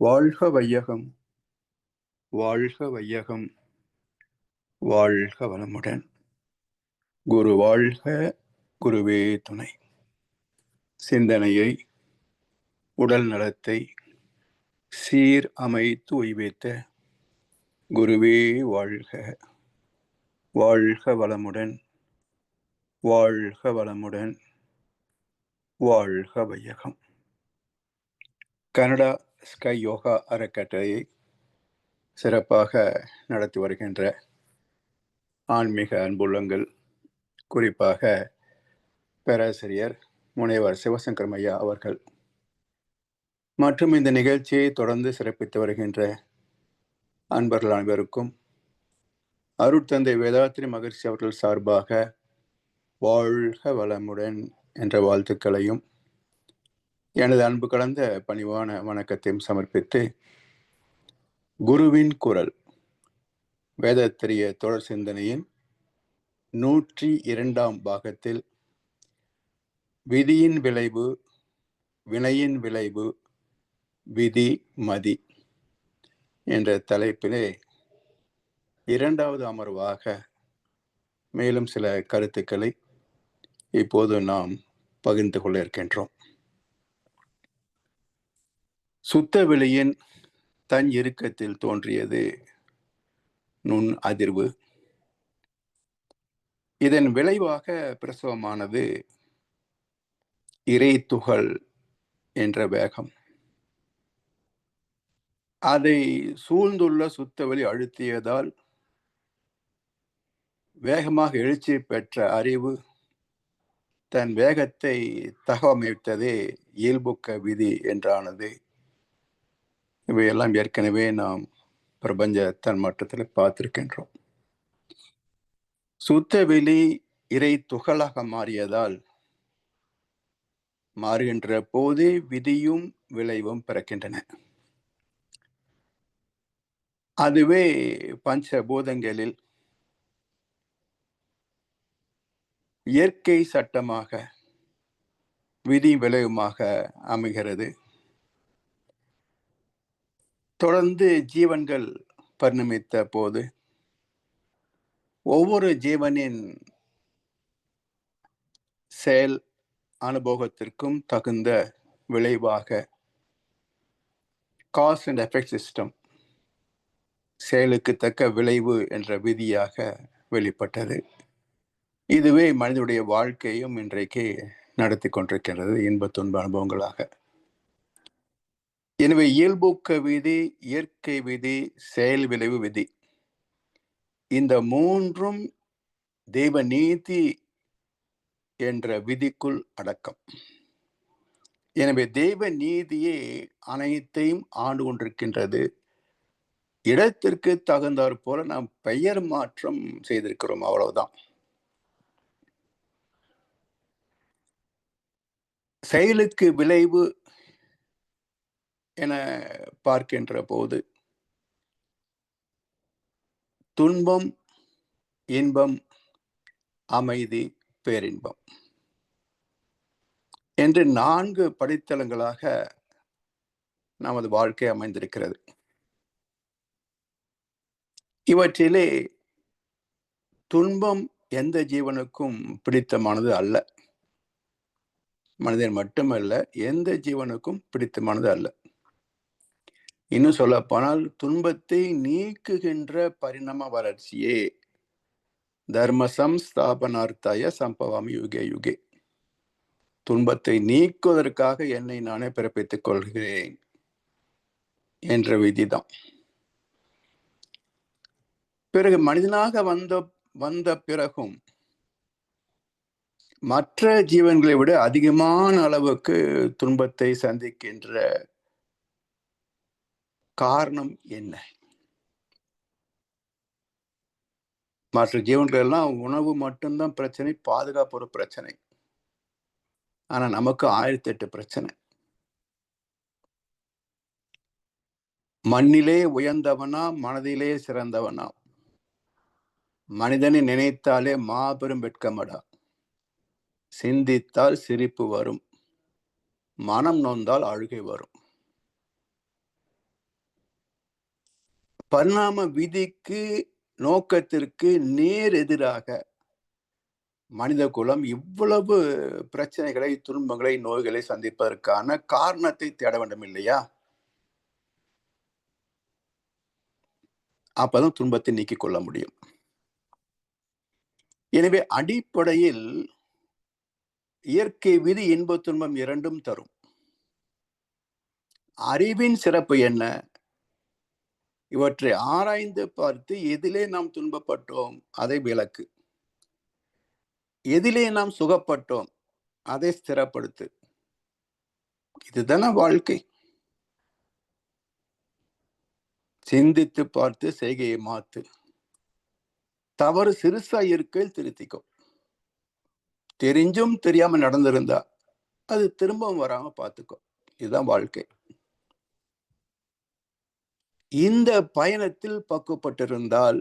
வாழ்க வையகம், வாழ்க வையகம், வாழ்க வளமுடன். குரு வாழ்க, குருவே துணை. சிந்தனையை, உடல் நலத்தை சீர் அமைத்து உய்வித்த குருவே வாழ்க. வாழ்க வளமுடன், வாழ்க வளமுடன், வாழ்க வையகம். கனடா ஸ்கை யோகா அறக்கட்டளையை சிறப்பாக நடத்தி வருகின்ற ஆன்மீக அன்புள்ளங்கள், குறிப்பாக பேராசிரியர் முனைவர் சிவசங்கர் ஐயா அவர்கள் மற்றும் இந்த நிகழ்ச்சியை தொடர்ந்து சிறப்பித்து வருகின்ற அன்பர்கள் அனைவருக்கும் அருட்தந்தை வேதாத்ரி மகரிஷி அவர்கள் சார்பாக வாழ்க வளமுடன் என்ற வாழ்த்துக்களையும் எனது அன்பு கலந்த பணிவான வணக்கத்தையும் சமர்ப்பித்து, குருவின் குரல் வேதத்திரிய தொடர் சிந்தனையின் 102ஆம் பாகத்தில் விதியின் விளைவு, வினையின் விளைவு, விதி மதி என்ற தலைப்பிலே 2வது அமர்வாக மேலும் சில கருத்துக்களை இப்போது நாம் பகிர்ந்து கொள்ள இருக்கின்றோம். சுத்த வெளியின் தன் இறுக்கத்தில் தோன்றியது நுண் அதிர்வு. இதன் விளைவாக பிரசவமானது இறை துகள் என்ற வேகம். அதை சூழ்ந்துள்ள சுத்தவெளி அழுத்தியதால் வேகமாக எழுச்சி பெற்ற அறிவு தன் வேகத்தை தகவமைத்ததே இயல்புக்க விதி என்றானது. இவையெல்லாம் ஏற்கனவே நாம் பிரபஞ்ச தன்மாற்றத்தில் பார்த்திருக்கின்றோம். சுத்தவெளி இறை துகளாக மாறியதால் மாறுகின்ற போதே விதியும் விளைவும் பிறக்கின்றன. அதுவே பஞ்சபூதங்களில் இயற்கை சட்டமாக விதி விளைவுமாக அமைகிறது. தொடர்ந்து ஜீவன்கள் பரிணமித்த போது ஒவ்வொரு ஜீவனின் செயல் அனுபவத்திற்கும் தகுந்த விளைவாக காஸ் அண்ட் எஃபெக்ட் சிஸ்டம், செயலுக்கு தக்க விளைவு என்ற விதியாக வெளிப்பட்டது. இதுவே மனிதனுடைய வாழ்க்கையும் இன்றைக்கு நடத்தி கொண்டிருக்கின்றது, இன்ப துன்ப அனுபவங்களாக. எனவே இயல்பூக்க விதி, இயற்கை விதி, செயல் விளைவு விதி, இந்த மூன்றும் தெய்வ நீதி என்ற விதிக்குள் அடக்கம். எனவே தெய்வ நீதியே அனைத்தையும் ஆண்டு கொண்டிருக்கின்றது. இடத்திற்கு தகுந்தாற் போல நாம் பெயர் மாற்றம் செய்திருக்கிறோம், அவ்வளவுதான். செயலுக்கு விளைவு என பார்க்கின்ற போது துன்பம், இன்பம், அமைதி, பேரின்பம் என்று 4 படித்தளங்களாக நமது வாழ்க்கை அமைந்திருக்கிறது. இவற்றிலே துன்பம் எந்த ஜீவனுக்கும் பிடித்தமானது அல்ல. மனிதன் மட்டுமல்ல, எந்த ஜீவனுக்கும் பிடித்தமானது அல்ல. இன்னும் சொல்ல போனால், துன்பத்தை நீக்குகின்ற பரிணாம வளர்ச்சியே தர்ம சம்ஸ்தாபனார்த்தாய சம்பவாமி யுகே யுகே. துன்பத்தை நீக்குவதற்காக என்னை நானே பிறப்பித்துக் கொள்கிறேன் என்ற விதிதான். பிறகு மனிதனாக வந்த பிறகும் மற்ற ஜீவன்களை விட அதிகமான அளவுக்கு துன்பத்தை சந்திக்கின்ற காரணம் என்ன? மற்ற ஜீவன்கள் எல்லாம் உணவு மட்டும்தான் பிரச்சனை, பாதுகாப்பு ஒரு பிரச்சனை. ஆனா நமக்கு 1008 பிரச்சனை. மண்ணிலே உயர்ந்தவனா, மனதிலே சிறந்தவனா, மனிதனை நினைத்தாலே மாபெரும் வெட்கமடா, சிந்தித்தால் சிரிப்பு வரும், மனம் நொந்தால் அழுகை வரும். பரிணாம விதிக்கு நோக்கத்திற்கு நேர் எதிராக மனித குலம் இவ்வளவு பிரச்சனைகளை, துன்பங்களை, நோய்களை சந்திப்பதற்கான காரணத்தை தேட வேண்டும் இல்லையா? அப்பதான் துன்பத்தை நீக்கிக் கொள்ள முடியும். எனவே அடிப்படையில் இயற்கை விதி இன்ப துன்பம் இரண்டும் தரும். அறிவின் சிறப்பு என்ன? இவற்றை ஆராய்ந்து பார்த்து எதிலே நாம் துன்பப்பட்டோம் அதை விளக்கு, எதிலே நாம் சுகப்பட்டோம் அதை ஸ்திரப்படுத்து. இதுதானே வாழ்க்கை. சிந்தித்து பார்த்து செய்கையை மாத்து. தவறு சிறுசா இருக்கையில் திருத்திக்கோ. தெரிஞ்சும் தெரியாம நடந்திருந்தா அது திரும்பவும் வராம பார்த்துக்கோ. இதுதான் வாழ்க்கை. இந்த பயணத்தில் பக்குவப்பட்டிருந்தால்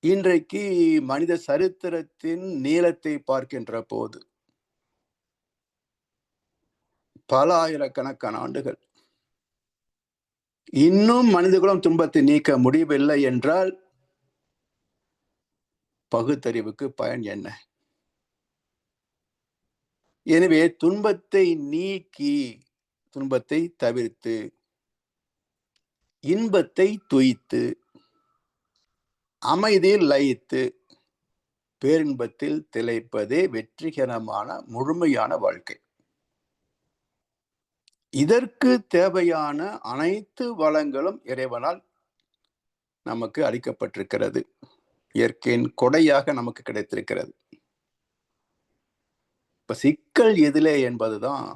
இன்றைக்கு மனித சரித்திரத்தின் நீளத்தை பார்க்கின்ற போது பல ஆயிரக்கணக்கான ஆண்டுகள் இன்னும் மனிதகுலம் துன்பத்தை நீக்க முடியவில்லை என்றால் பகுத்தறிவுக்கு பயன் என்ன? எனவே துன்பத்தை நீக்கி, துன்பத்தை தவிர்த்து, இன்பத்தை துய்த்து, அமைதியில் லயித்து, பேரின்பத்தில் திளைப்பதே வெற்றிகரமான முழுமையான வாழ்க்கை. இதற்கு தேவையான அனைத்து வளங்களும் இறைவனால் நமக்கு அளிக்கப்பட்டிருக்கிறது. இயற்கையின் கொடையாக நமக்கு கிடைத்திருக்கிறது. இப்ப சிக்கல் எதிலே என்பதுதான்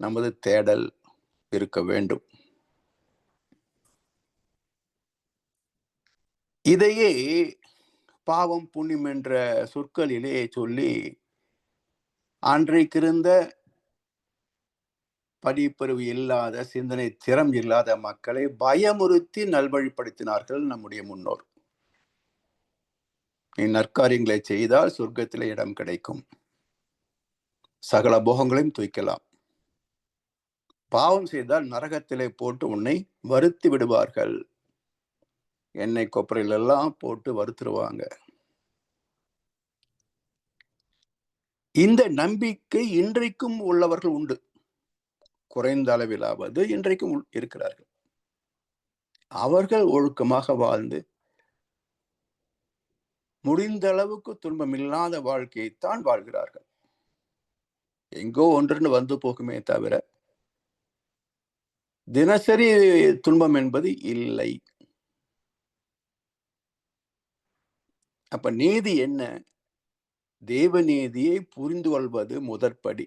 நமது தேடல் இருக்க வேண்டும். இதையே பாவம் புண்ணியம் என்ற சொற்களிலே சொல்லி அன்றைக்கிருந்த படிப்பறிவு இல்லாத, சிந்தனை திறம் இல்லாத மக்களை பயமுறுத்தி நல்வழிப்படுத்தினார்கள் நம்முடைய முன்னோர். நீ நற்காரியங்களை செய்தால் சொர்க்கத்திலே இடம் கிடைக்கும், சகல போகங்களையும் தூக்கலாம். பாவம் செய்தால் நரகத்திலே போட்டு உன்னை வருத்தி விடுவார்கள். எண்ணெய் கொப்பரையில எல்லாம் போட்டு வருத்துருவாங்க. இந்த நம்பிக்கை இன்றைக்கும் உள்ளவர்கள் உண்டு. குறைந்த அளவிலாவது இன்றைக்கும் இருக்கிறார்கள். அவர்கள் ஒழுக்கமாக வாழ்ந்து முடிந்த அளவுக்கு துன்பம் இல்லாத வாழ்க்கையைத்தான் வாழ்கிறார்கள். எங்கோ ஒன்றுன்னு வந்து போகுமே தவிர தினசரி துன்பம் என்பது இல்லை. அப்ப நீதி என்ன? தெய்வ நீதியை புரிந்து கொள்வது முதற்படி,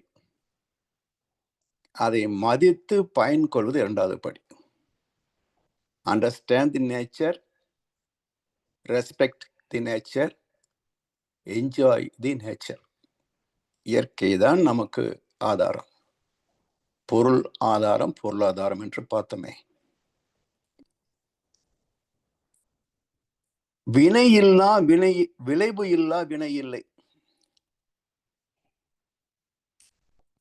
அதை மதித்து பயன் கொள்வது இரண்டாவது படி. Understand the nature, respect the nature, enjoy the nature. இயற்கை தான் நமக்கு ஆதாரம். பொருள் ஆதாரம், பொருளாதாரம் என்று பார்த்தோமே. வினை இல்லா வினை, விளைவு இல்லா வினை இல்லை.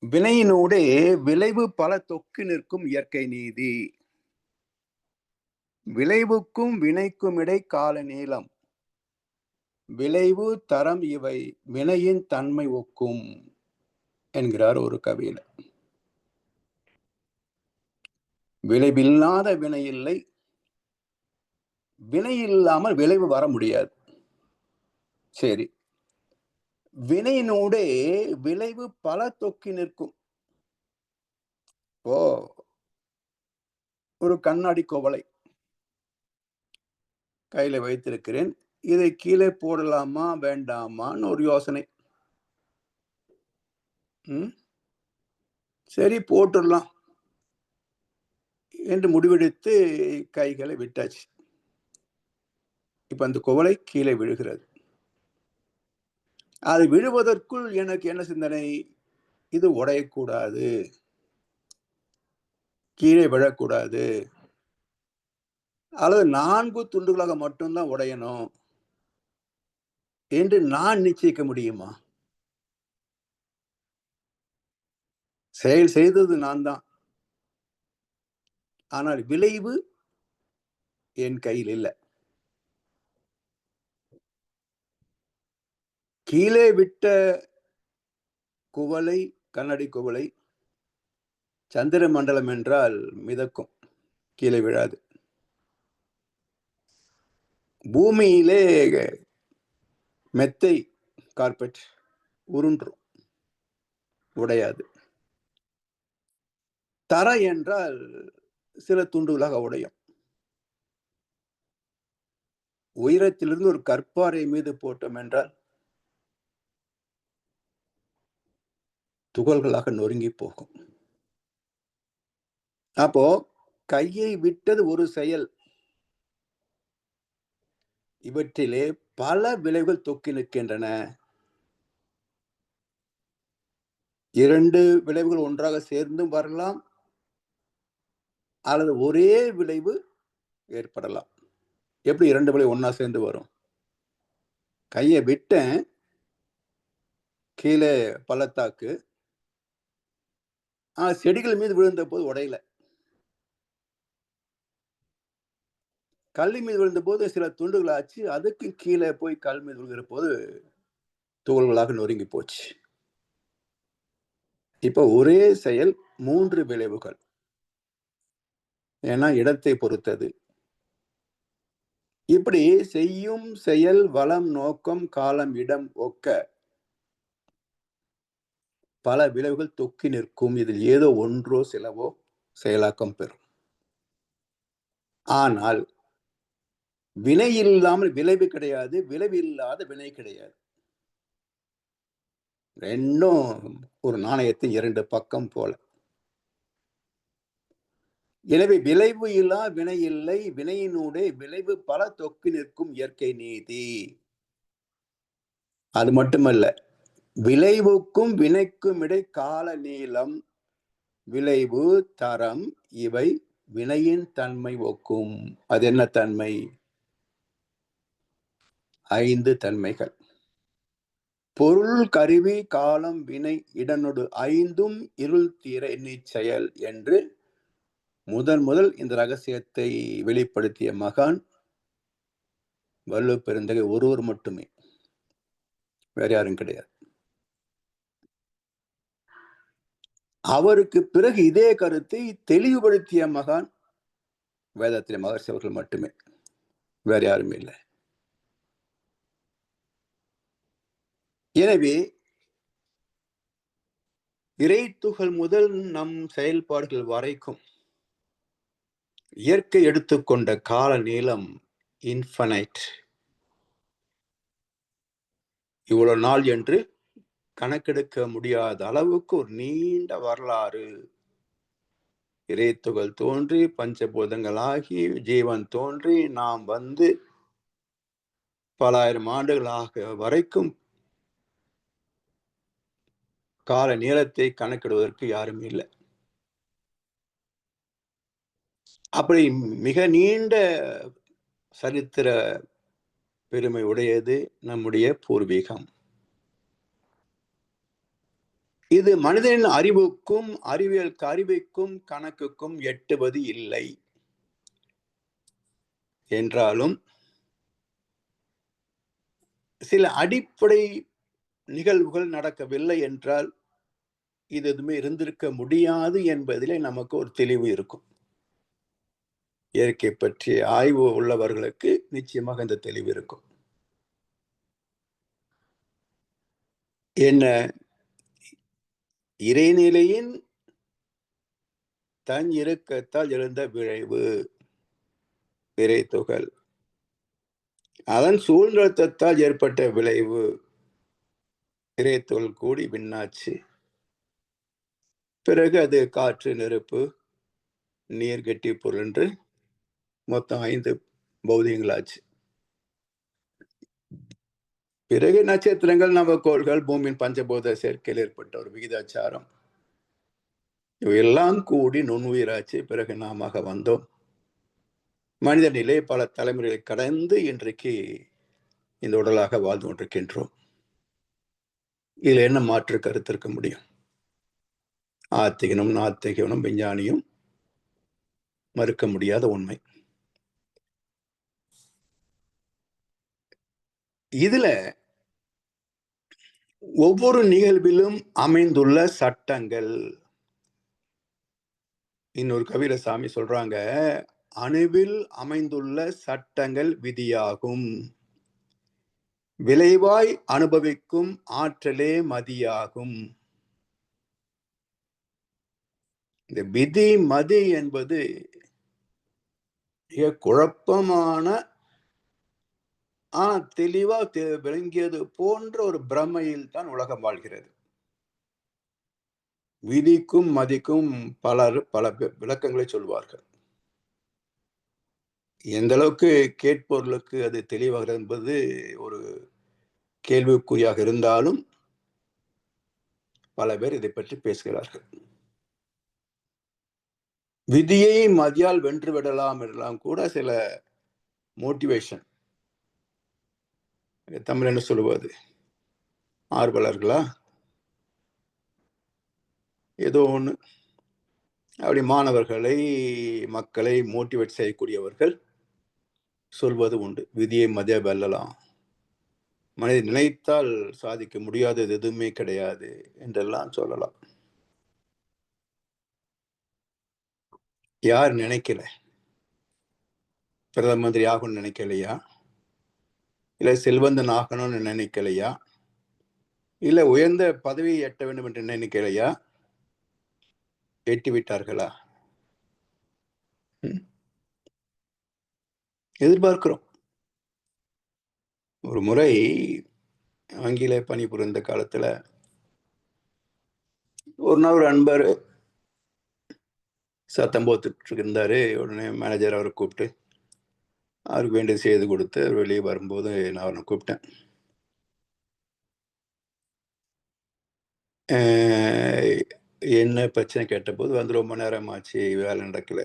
வினையினூடே விளைவு பல தொக்கி நிற்கும் இயற்கை நீதி. விளைவுக்கும் வினைக்கும் இடை கால நீளம், விளைவு தரம் இவை வினையின் தன்மை ஒக்கும் என்கிறார் ஒரு கவியில. விளைவில்லாத வினை இல்லை, வினை இல்லாமல் விளைவு வர முடியாது. சரி, வினையினூடே விளைவு பல தொக்கி நிற்கும். ஒரு கண்ணாடி குவளை கையில வைத்திருக்கிறேன். இதை கீழே போடலாமா வேண்டாமான்னு ஒரு யோசனை. சரி, போட்டுடலாம் என்று முடிவெடுத்து கைகளை விட்டாச்சு. இப்ப அந்த குவளை கீழே விழுகிறது. அது விழுவதற்குள் எனக்கு என்ன சிந்தனை? இது உடையக்கூடாது, கீழே விழக்கூடாது, அல்லது 4 துண்டுகளாக மட்டும்தான் உடையணும் என்று நான் நிச்சயிக்க முடியுமா? செயல் செய்தது நான் தான். ஆனால் விளைவு என் கையில் இல்லை. கீழே விட்ட குவளை, கண்ணாடி குவளை சந்திர மண்டலம் என்றால் மிதக்கும், கீழே விழாது. பூமியிலே மெத்தை கார்பெட் உருண்டும், உடையாது. தர என்றால் சில துண்டுகளாக உடையும். உயரத்திலிருந்து ஒரு கற்பாறை மீது போட்டோம் என்றால் துகள்களாக நொறுங்கி போகும். அப்போ கையை விட்டது ஒரு செயல், இவற்றிலே பல விளைவுகள் தொக்கி நிற்கின்றன. 2 விளைவுகள் ஒன்றாக சேர்ந்தும் வரலாம், அல்லது ஒரே விளைவு ஏற்படலாம். எப்படி 2 விளைவு ஒன்னா சேர்ந்து வரும்? கையை விட்டேன், கீழே பள்ளத்தாக்கு, செடிகள் மீது விழுந்த போது உடையல. கல் மீது விழுந்த போது சில துண்டுகள் ஆச்சு, அதுக்கு கீழே போய் கல் மீது விழுகிற போது துகள்களாக நொறுங்கி போச்சு. இப்ப ஒரே செயல் 3 விளைவுகள், ஏன்னா இடத்தை பொறுத்தது. இப்படி செய்யும் செயல், வளம், நோக்கம், காலம், இடம் ஒக்க பல விளைவுகள் தொக்கி நிற்கும். இதில் ஏதோ ஒன்றோ சிலவோ செயலாக்கம் பெறும். ஆனால் வினை இல்லாமல் விளைவு கிடையாது, விளைவு இல்லாத வினை கிடையாது. ரெண்டும் ஒரு நாணயத்தின் 2 பக்கம் போல. எனவே விளைவு இல்லா வினை இல்லை, வினையினூடே விளைவு பல தொக்கி நிற்கும் இயற்கை நீதி. அது மட்டுமல்ல, விளைவுக்கும் வினைக்கும் இடை கால நீளம், விளைவு, தரம் இவை வினையின் தன்மை ஒக்கும். அது என்ன தன்மை? 5 தன்மைகள். பொருள், கருவி, காலம், வினை, இடனொடு 5ம் இருள் தீர எண்ணி செயல் என்று முதல் இந்த ரகசியத்தை வெளிப்படுத்திய மகான் வள்ளுவ பெருந்தகை ஒருவர் மட்டுமே, வேற யாரும் கிடையாது. அவருக்கு பிறகு இதே கருத்தை தெளிவுபடுத்திய மகான் வேதத்திலே மகர்ஷி அவர்கள் மட்டுமே, வேற யாரும் இல்லை. எனவே இறைத்துகள் முதல் நம் செயல்பாடுகள் வரைக்கும் இயற்கை எடுத்துக்கொண்ட கால நீளம் இன்ஃபனைட். இவ்வளவு நாள் என்று கணக்கெடுக்க முடியாத அளவுக்கு ஒரு நீண்ட வரலாறு. இறைத்துகள் தோன்றி, பஞ்சபூதங்களாகி, ஜீவன் தோன்றி, நாம் வந்து பல ஆயிரம் ஆண்டுகளாக வரைக்கும் கால நீளத்தை கணக்கிடுவதற்கு யாரும் இல்லை. அப்படி மிக நீண்ட சரித்திர பெருமை உடையது நம்முடைய பூர்வீகம். இது மனிதனின் அறிவுக்கும் அறிவியல் கருவிக்கும் கணக்குக்கும் எட்டுவது இல்லை என்றாலும், சில அடிப்படை நிகழ்வுகள் நடக்கவில்லை என்றால் இது எதுவுமே இருந்திருக்க முடியாது என்பதிலே நமக்கு ஒரு தெளிவு இருக்கும். இயற்கை பற்றிய ஆய்வு உள்ளவர்களுக்கு நிச்சயமாக இந்த தெளிவு இருக்கும். என்ன இறைநிலையின் தன் இறுக்கத்தால் எழுந்த விளைவு இறைத்துகள், அதன் சூழ்நிலத்தால் ஏற்பட்ட விளைவு இறைத்துகள் கூடி விண்ணாச்சு. பிறகு அது காற்று, நெருப்பு, நீர், கெட்டி பொருள் என்று மொத்தம் 5 பௌதிகங்களாச்சு. பிறகு நட்சத்திரங்கள், நவக்கோள்கள், பூமியின் பஞ்சபூத சேர்க்கையில் ஏற்பட்ட ஒரு விகிதாச்சாரம், இவையெல்லாம் கூடி நுண்ணுயிராச்சு. பிறகு நாம வந்தோம். மனித நிலை பல தலைமுறைகளை கடந்து இன்றைக்கு இந்த உடலாக வாழ்ந்து கொண்டிருக்கின்றோம். இதுல என்ன மாற்று கருத்து இருக்க முடியும்? ஆத்திகனும் நாத்திகனும் விஞ்ஞானியும் மறுக்க முடியாத உண்மை. இதுல ஒவ்வொரு நிகழ்விலும் அமைந்துள்ள சட்டங்கள், இன்னொரு கவியில சாமி சொல்றாங்க, அணுவில் அமைந்துள்ள சட்டங்கள் விதியாகும், விளைவாய் அனுபவிக்கும் ஆற்றலே மதியாகும். இந்த விதி மதி என்பது மிக குழப்பமான தெளிவா விளங்கியது போன்ற ஒரு பிரமையில் தான் உலகம் வாழ்கிறது. விதிக்கும் மதிக்கும் பலர் பல விளக்கங்களை சொல்வார்கள். எந்த அளவுக்கு கேட்பவர்களுக்கு அது தெளிவாகிறது என்பது ஒரு கேள்விக்குறியாக இருந்தாலும் பல பேர் இதை பற்றி பேசுகிறார்கள். விதியை மதியால் வென்று விடலாம் என்றெல்லாம் கூட சில மோட்டிவேஷன், தமிழ் என்ன சொல்லுவது, ஆர்வலர்களா ஏதோ ஒண்ணு அப்படி மாணவர்களை மக்களை மோட்டிவேட் செய்யக்கூடியவர்கள் சொல்வது உண்டு. விதியை மதிய வெல்லலாம், மனிதன் நினைத்தால் சாதிக்க முடியாதது எதுவுமே கிடையாது என்றெல்லாம் சொல்லலாம். யார் நினைக்கல? பிரதம மந்திரி ஆகணும்னு நினைக்கலையா? இல்ல செல்வந்தன் ஆகணும்னு நினைக்கலையா? இல்ல உயர்ந்த பதவியை எட்ட வேண்டும் என்று நினைக்கலையா? எட்டி விட்டார்களா? எதிர்பார்க்கிறோம். ஒரு முறை வங்கியில பணிபுரிந்த காலத்துல ஒரு நாள் ஒரு அன்பர் சத்தம் போட்டுட்டு இருந்தாரு. உடனே மேனேஜர் அவரை கூப்பிட்டு அவருக்கு வேண்டியது செய்து கொடுத்து அவர் வெளியே வரும்போது நான் அவனை கூப்பிட்டேன். என்ன பிரச்சனை கேட்டபோது வந்து ரொம்ப நேரம் ஆச்சு, வேலை நடக்கல.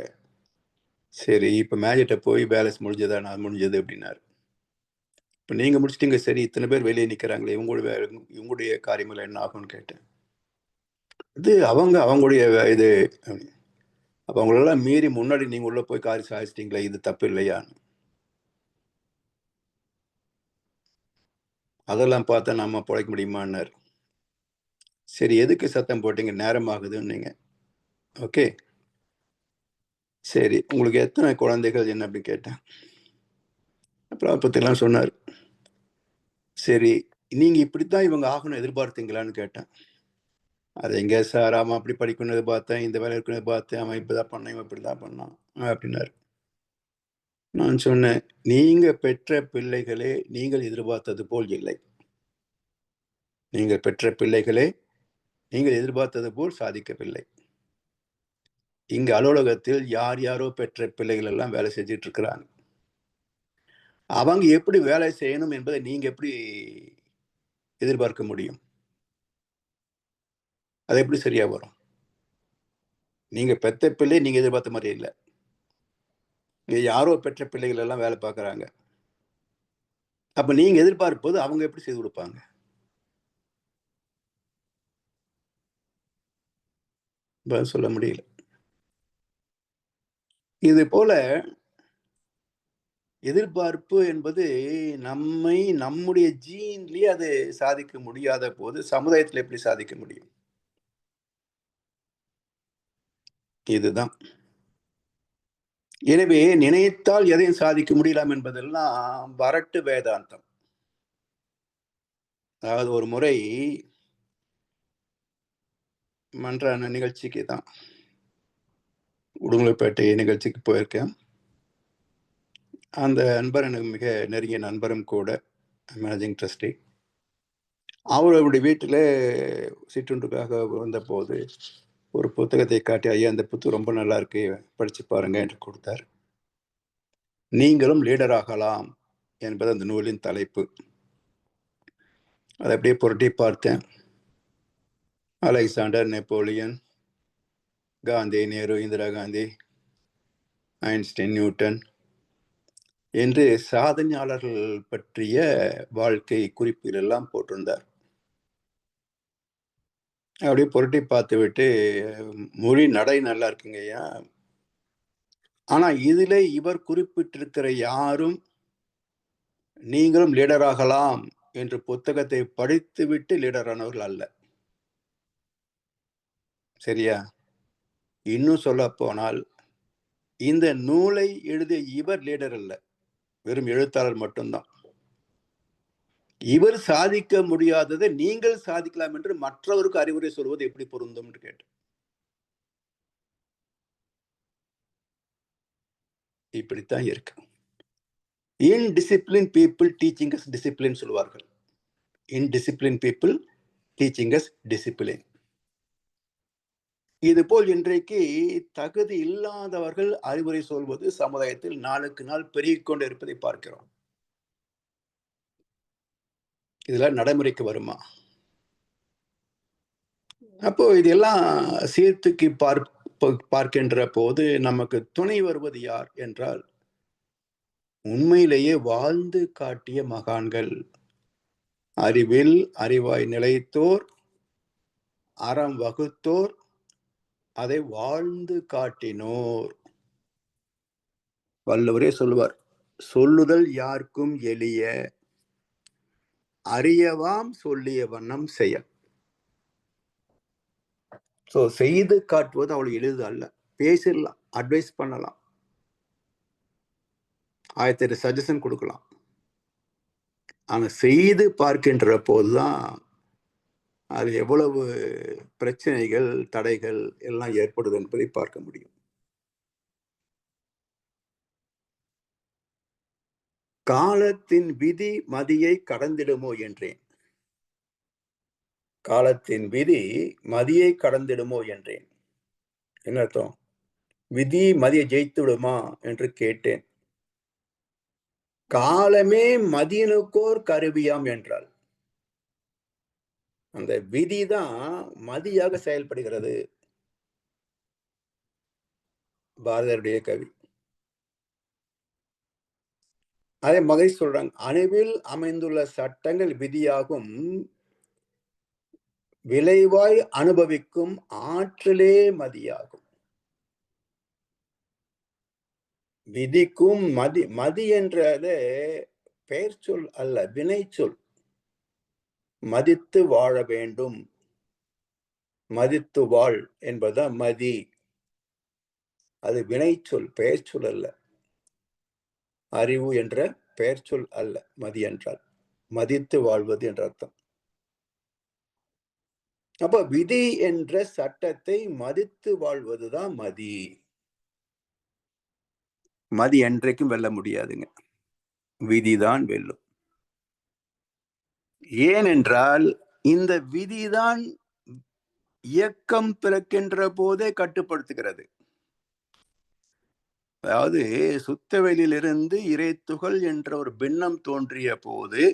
சரி, இப்ப மேனேஜர்கிட்ட போய் வேலை முடிஞ்சதா? நான் முடிஞ்சது அப்படின்னாரு. இப்ப நீங்க முடிச்சிட்டீங்க, சரி, இத்தனை பேர் வெளியே நிக்கிறாங்களே, இவங்களுடைய காரியங்கள் என்ன ஆகும்னு கேட்டேன். இது அவங்களுடைய இது, அப்ப அவங்களெல்லாம் மீறி முன்னாடி நீங்க உள்ள போய் காரியம் சாதிச்சிட்டீங்களே, இது தப்பு இல்லையான்னு. அதெல்லாம் பார்த்தா நம்ம பிழைக்க முடியுமான்னாரு. சரி, எதுக்கு சத்தம் போட்டீங்க? நேரம் ஆகுதுன்னீங்க. ஓகே, சரி, உங்களுக்கு எத்தனை குழந்தைகள் என்ன அப்படி கேட்டேன். அப்புறம் அதை பத்திலாம் சொன்னார். சரி, நீங்க இப்படித்தான் இவங்க ஆகணும் எதிர்பார்த்தீங்களான்னு கேட்டேன். அது எங்க சார், அவன் அப்படி படிக்கணும் எதிர்பார்த்தேன், இந்த வேலை இருக்கணும் எதிர்பார்த்தேன், அவன் இப்படிதான் பண்ணான், இவன் இப்படிதான் பண்ணான் அப்படின்னாரு. நான் சொன்னேன், நீங்க பெற்ற பிள்ளைகளே நீங்கள் எதிர்பார்த்தது போல் இல்லை. நீங்கள் பெற்ற பிள்ளைகளே நீங்கள் எதிர்பார்த்தது போல் சாதிக்கவில்லை. இங்க அலுவலகத்தில் யார் யாரோ பெற்ற பிள்ளைகள் எல்லாம் வேலை செஞ்சுட்டு இருக்கிறாங்க. அவங்க எப்படி வேலை செய்யணும் என்பதை நீங்க எப்படி எதிர்பார்க்க முடியும்? அது எப்படி சரியா வரும்? நீங்க பெத்த பிள்ளை நீங்க எதிர்பார்த்த மாதிரி இல்லை. இங்க யாரோ பெற்ற பிள்ளைகள் எல்லாம் வேலை பார்க்கறாங்க. அப்ப நீங்க எதிர்பார்ப்பது அவங்க எப்படி செய்து கொடுப்பாங்க? பதில் சொல்ல முடியல. இது போல எதிர்பார்ப்பு என்பது நம்முடைய ஜீன்லயே அது சாதிக்க முடியாத போது சமுதாயத்துல எப்படி சாதிக்க முடியும்? இதுதான். எனவே நினைத்தால் எதையும் சாதிக்க முடியலாம் என்பதெல்லாம் வரட்டு வேதாந்தம். அதாவது ஒரு முறை மன்ற நிகழ்ச்சிக்கு தான் உடுமலைப்பேட்டை நிகழ்ச்சிக்கு போயிருக்கேன். அந்த நண்பர் எனக்கு மிக நெருங்கிய நண்பரும் கூட, மேனேஜிங் ட்ரஸ்டி. அவருடைய வீட்டில சிற்றுண்டுக்காக வந்தபோது ஒரு புத்தகத்தை காட்டி, ஐயா இந்த புத்தகம் ரொம்ப நல்லா இருக்கு, படிச்சு பாருங்க என்று கொடுத்தார். நீங்களும் லீடர் ஆகலாம் என்பது அந்த நூலின் தலைப்பு. அதை அப்படியே புரட்டி பார்த்தேன். Alexander, Napoleon, Gandhi, Nehru, Indira Gandhi, Einstein, Newton என்று சாதனையாளர்கள் பற்றிய வாழ்க்கை குறிப்புகள் எல்லாம் போட்டிருந்தார். அப்படியே புரட்டி பார்த்து விட்டு, மொழி நடை நல்லா இருக்குங்க ஐயா, ஆனா இதிலே இவர் குறிப்பிட்டிருக்கிற யாரும் நீங்களும் லீடர் ஆகலாம் என்று புத்தகத்தை படித்துவிட்டு லீடர் ஆனவர்கள் அல்ல. சரியா? இன்னும் சொல்ல போனால் இந்த நூலை எழுதிய இவர் லீடர் அல்ல, வெறும் எழுத்தாளர் மட்டும்தான். இவர் சாதிக்க முடியாததை நீங்கள் சாதிக்கலாம் என்று மற்றவருக்கு அறிவுரை சொல்வது எப்படி பொருந்தும் என்று கேட்டேன். இப்படித்தான் இருக்கு. Indiscipline people teaching as discipline சொல்வார்கள். Indiscipline people teaching as discipline. இதுபோல் இன்றைக்கு தகுதி இல்லாதவர்கள் அறிவுரை சொல்வது சமுதாயத்தில் நாளுக்கு நாள் பெருகிக் கொண்டு இருப்பதை பார்க்கிறோம். இதெல்லாம் நடைமுறைக்கு வருமா? அப்போ இதெல்லாம் சீர்தூக்கி பார்க்கின்ற போது நமக்கு துணை வருவது யார் என்றால், உண்மையிலேயே வாழ்ந்து காட்டிய மகான்கள், அறிவில் அறிவாய் நிலைத்தோர், அறம் வகுத்தோர், அதை வாழ்ந்து காட்டினோர். வள்ளுவரே சொல்லுவார், சொல்லுதல் யாருக்கும் எளிய, அறியவாம் சொல்லிய வண்ணம் செயல். செய்து காட்டுவது அவளுக்கு எளிது அல்ல. பேசிடலாம், அட்வைஸ் பண்ணலாம், 1008 சஜஷன் கொடுக்கலாம். ஆனா செய்து பார்க்கின்ற போதுதான் அது எவ்வளவு பிரச்சனைகள், தடைகள் எல்லாம் ஏற்படுது என்பதை பார்க்க முடியும். காலத்தின் விதி மதியை கடந்திடுமோ என்றேன். காலத்தின் விதி மதியை கடந்திடுமோ என்றேன். என்ன அர்த்தம்? விதி மதியை ஜெயித்து விடுமா என்று கேட்டேன். காலமே மதியனுக்கோர் கருவியாம் என்றால், அந்த விதிதான் மதியாக செயல்படுகிறது. பாரதியாருடைய கவி. அதே மகேஷ் சொல்றாங்க, அணுவில் அமைந்துள்ள சட்டங்கள் விதியாகும், விளைவாய் அனுபவிக்கும் ஆற்றலே மதியாகும். விதிக்கும் மதி என்றது பெயர் சொல் அல்ல, வினை சொல். மதித்து வாழ வேண்டும், மதித்து வாழ் என்பதுதான் மதி. அது வினை சொல், பெயர் சொல் அல்ல. அறிவு என்ற பெயர் சொல் அல்ல மதி என்றால். மதித்து வாழ்வது என்ற அர்த்தம். அப்ப விதி என்ற சட்டத்தை மதித்து வாழ்வதுதான் மதி. மதி என்றைக்கும் வெல்ல முடியாதுங்க, விதிதான் வெல்லும். ஏனென்றால் இந்த விதிதான் இயக்கம் பிறக்கின்ற போதே கட்டுப்படுத்துகிறது. அதாவது சுத்தவெளியிலிருந்து இறைத்துகள் என்ற ஒரு பின்னம் தோன்றிய போது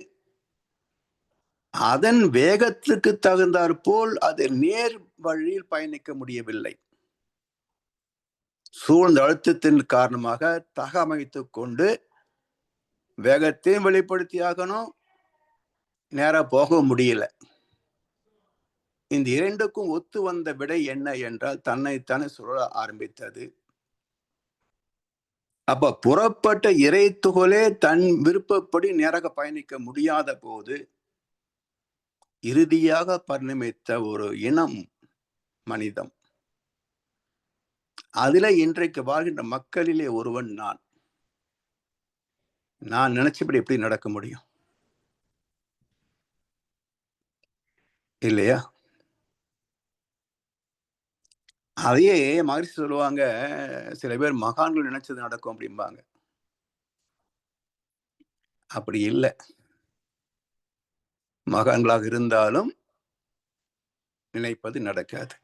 அதன் வேகத்திற்கு தகுந்தாற் போல் அது நேர் வழியில் பயணிக்க முடியவில்லை. சூழ்ந்த அழுத்தத்தின் காரணமாக தகமைத்துக் கொண்டு வேகத்தையும் வெளிப்படுத்தி ஆகணும், நேரா போக முடியல. இந்த இரண்டுக்கும் ஒத்து வந்த விடை என்ன என்றால், தன்னைத்தானே சுழல ஆரம்பித்தது. அப்ப புறப்பட்ட இறை துகளே தன் விருப்பப்படி நேராக பயணிக்க முடியாத போது இறுதியாக பரிணமித்த ஒரு இனம் மனிதம். அதுல இன்றைக்கு வாழ்கின்ற மக்களிலே ஒருவன் நான். நான் நினைச்சபடி எப்படி நடக்க முடியும்? இல்லையா? அதையே மகரிஷி சொல்லுவாங்க, சில பேர் மகான்கள் நினைச்சது நடக்கும் அப்படிம்பாங்க. அப்படி இல்லை. மகான்களாக இருந்தாலும் நினைப்பது நடக்காது.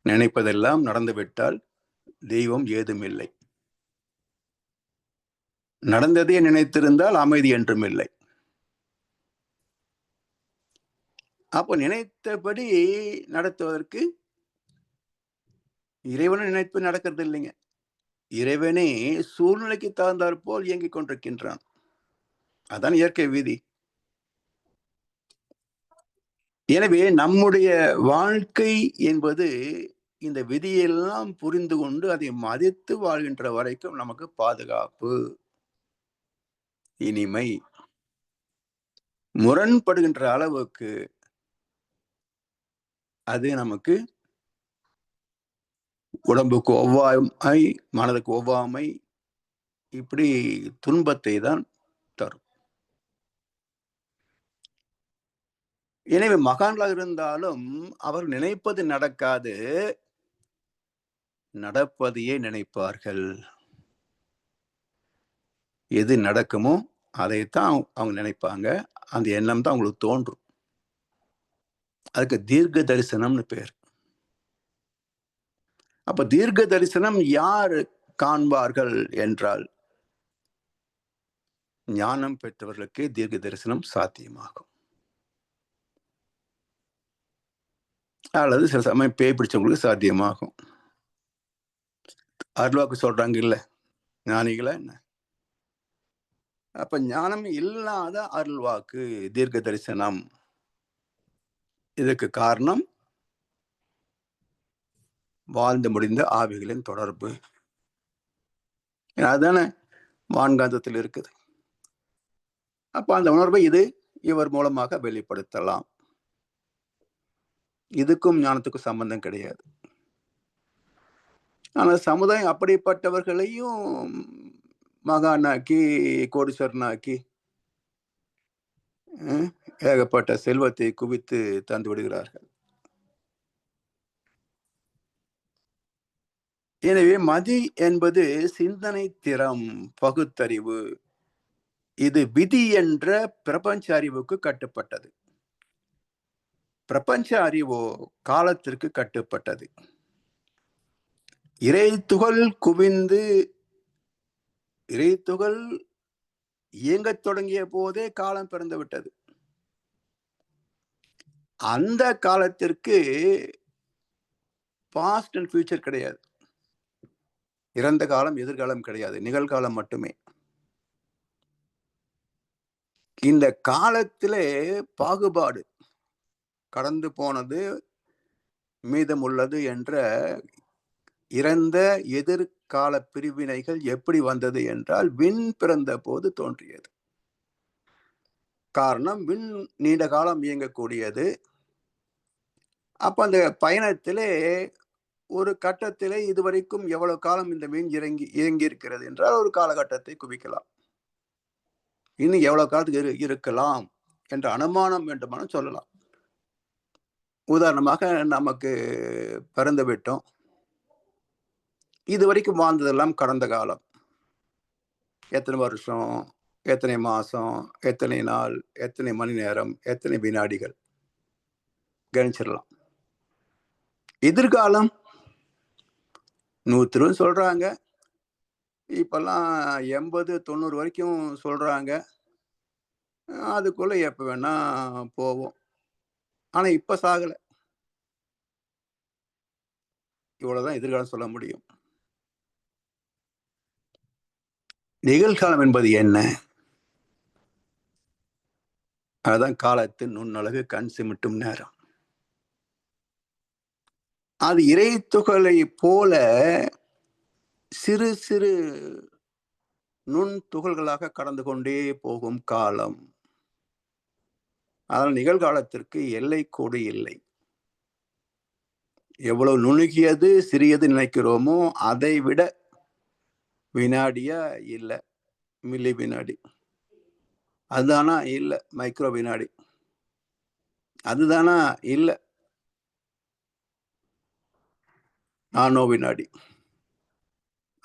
நினைப்பதெல்லாம் நடந்துவிட்டால் தெய்வம் ஏதும் இல்லை. நடந்ததே நினைத்திருந்தால் அமைதி என்றும் இல்லை. அப்போ நினைத்தபடி நடத்துவதற்கு இறைவனை நினைப்பு நடக்கிறது இல்லைங்க. இறைவனே சூழ்நிலைக்கு தகுந்தாற் போல் இயங்கிக் கொண்டிருக்கின்றான். அதான் இயற்கை விதி. எனவே நம்முடைய வாழ்க்கை என்பது இந்த விதியெல்லாம் புரிந்து கொண்டு அதை மதித்து வாழ்கின்ற வரைக்கும் நமக்கு பாதுகாப்பு, இனிமை. முரண்படுகின்ற அளவுக்கு அது நமக்கு உடம்புக்கு ஒவ்வாமை, மனதுக்கு ஒவ்வாமை, இப்படி துன்பத்தை தான் தரும். எனவே மகான்களாக இருந்தாலும் அவர் நினைப்பது நடக்காது, நடப்பதையே நினைப்பார்கள். எது நடக்குமோ அதைத்தான் அவங்க நினைப்பாங்க. அந்த எண்ணம் தான் அவங்களுக்கு தோன்றும். அதுக்கு தீர்க்க தரிசனம்னு பேர். அப்ப தீர்க்க தரிசனம் யார் காண்பார்கள் என்றால், ஞானம் பெற்றவர்களுக்கே தீர்க்க தரிசனம் சாத்தியமாகும். அல்லது சில சமயம் பேய் பிடிச்சவங்களுக்கு சாத்தியமாகும். அருள்வாக்கு சொல்றாங்க இல்ல ஞானிகளை என்ன. அப்ப ஞானம் இல்லாத அருள்வாக்கு, தீர்க்க தரிசனம். இதுக்கு காரணம் வாழ்ந்து முடிந்த ஆவிகளின் தொடர்பு. அதுதானே வான்காந்தத்தில் இருக்குது. அப்ப அந்த உணர்வை இவர் மூலமாக வெளிப்படுத்தலாம். இதுக்கும் ஞானத்துக்கும் சம்பந்தம் கிடையாது. ஆனா சமுதாயம் அப்படிப்பட்டவர்களையும் மகானாக்கி, கோடீஸ்வரனாக்கி, ஏகப்பட்ட செல்வத்தை குவித்து தந்து விடுகிறார்கள். எனவே மதி என்பது சிந்தனை திறம், பகுத்தறிவு. இது விதி என்ற பிரபஞ்ச அறிவுக்கு கட்டுப்பட்டது. பிரபஞ்ச அறிவோ காலத்திற்கு கட்டுப்பட்டது. இறைத்துகள் குவிந்து இறைத்துகள் இயங்கத் தொடங்கிய போதே காலம் பிறந்து விட்டது. அந்த காலத்திற்கு பாஸ்ட் அண்ட் ஃபியூச்சர் கிடையாது. இறந்த காலம், எதிர்காலம் கிடையாது, நிகழ்காலம் மட்டுமே. இந்த காலத்திலே பாகுபாடு, கடந்து போனது, மீதம் உள்ளது என்ற இறந்த எதிர்கால பிரிவினைகள் எப்படி வந்தது என்றால், விண் பிறந்த போது தோன்றியது. காரணம், விண் நீண்ட காலம் இயங்கக்கூடியது. அப்ப அந்த பயணத்திலே ஒரு கட்டத்திலே இதுவரைக்கும் எவ்வளவு காலம் இந்த விண் இயங்கி இருக்கிறது என்றால் ஒரு காலகட்டத்தை குவிக்கலாம். இன்னும் எவ்வளவு காலத்துக்கு இருக்கலாம் என்ற அனுமானம் வேண்டுமானும் சொல்லலாம். உதாரணமாக நமக்கு பிறந்து விட்டோம், இதுவரைக்கும் வாழ்ந்ததெல்லாம் கடந்த காலம். எத்தனை வருஷம், எத்தனை மாசம், எத்தனை நாள், எத்தனை மணி நேரம், எத்தனை வினாடிகள் கணிச்சிடலாம். எதிர்காலம் 100 சொல்றாங்க, இப்பெல்லாம் 80-90 வரைக்கும் சொல்றாங்க. அதுக்குள்ள எப்ப வேணா போவோம். ஆனா இப்ப சாகல. இவ்வளவுதான் எதிர்காலம் சொல்ல முடியும். நிகழ்காலம் என்பது என்ன? அதுதான் காலத்தின் நுண்ணழகு, கண் சிமிட்டும் நேரம். அது இறைத்துகளை போல சிறு சிறு நுண் துகள்களாக கடந்து கொண்டே போகும் காலம். அதனால் நிகழ்காலத்திற்கு எல்லை கோடு இல்லை. எவ்வளவு நுணுகியது, சிறியது நினைக்கிறோமோ அதை விட வினாடியா இல்ல மில்லி வினாடி, அதுதானா இல்ல மைக்ரோ வினாடி, அதுதானா இல்ல நானோ வினாடி,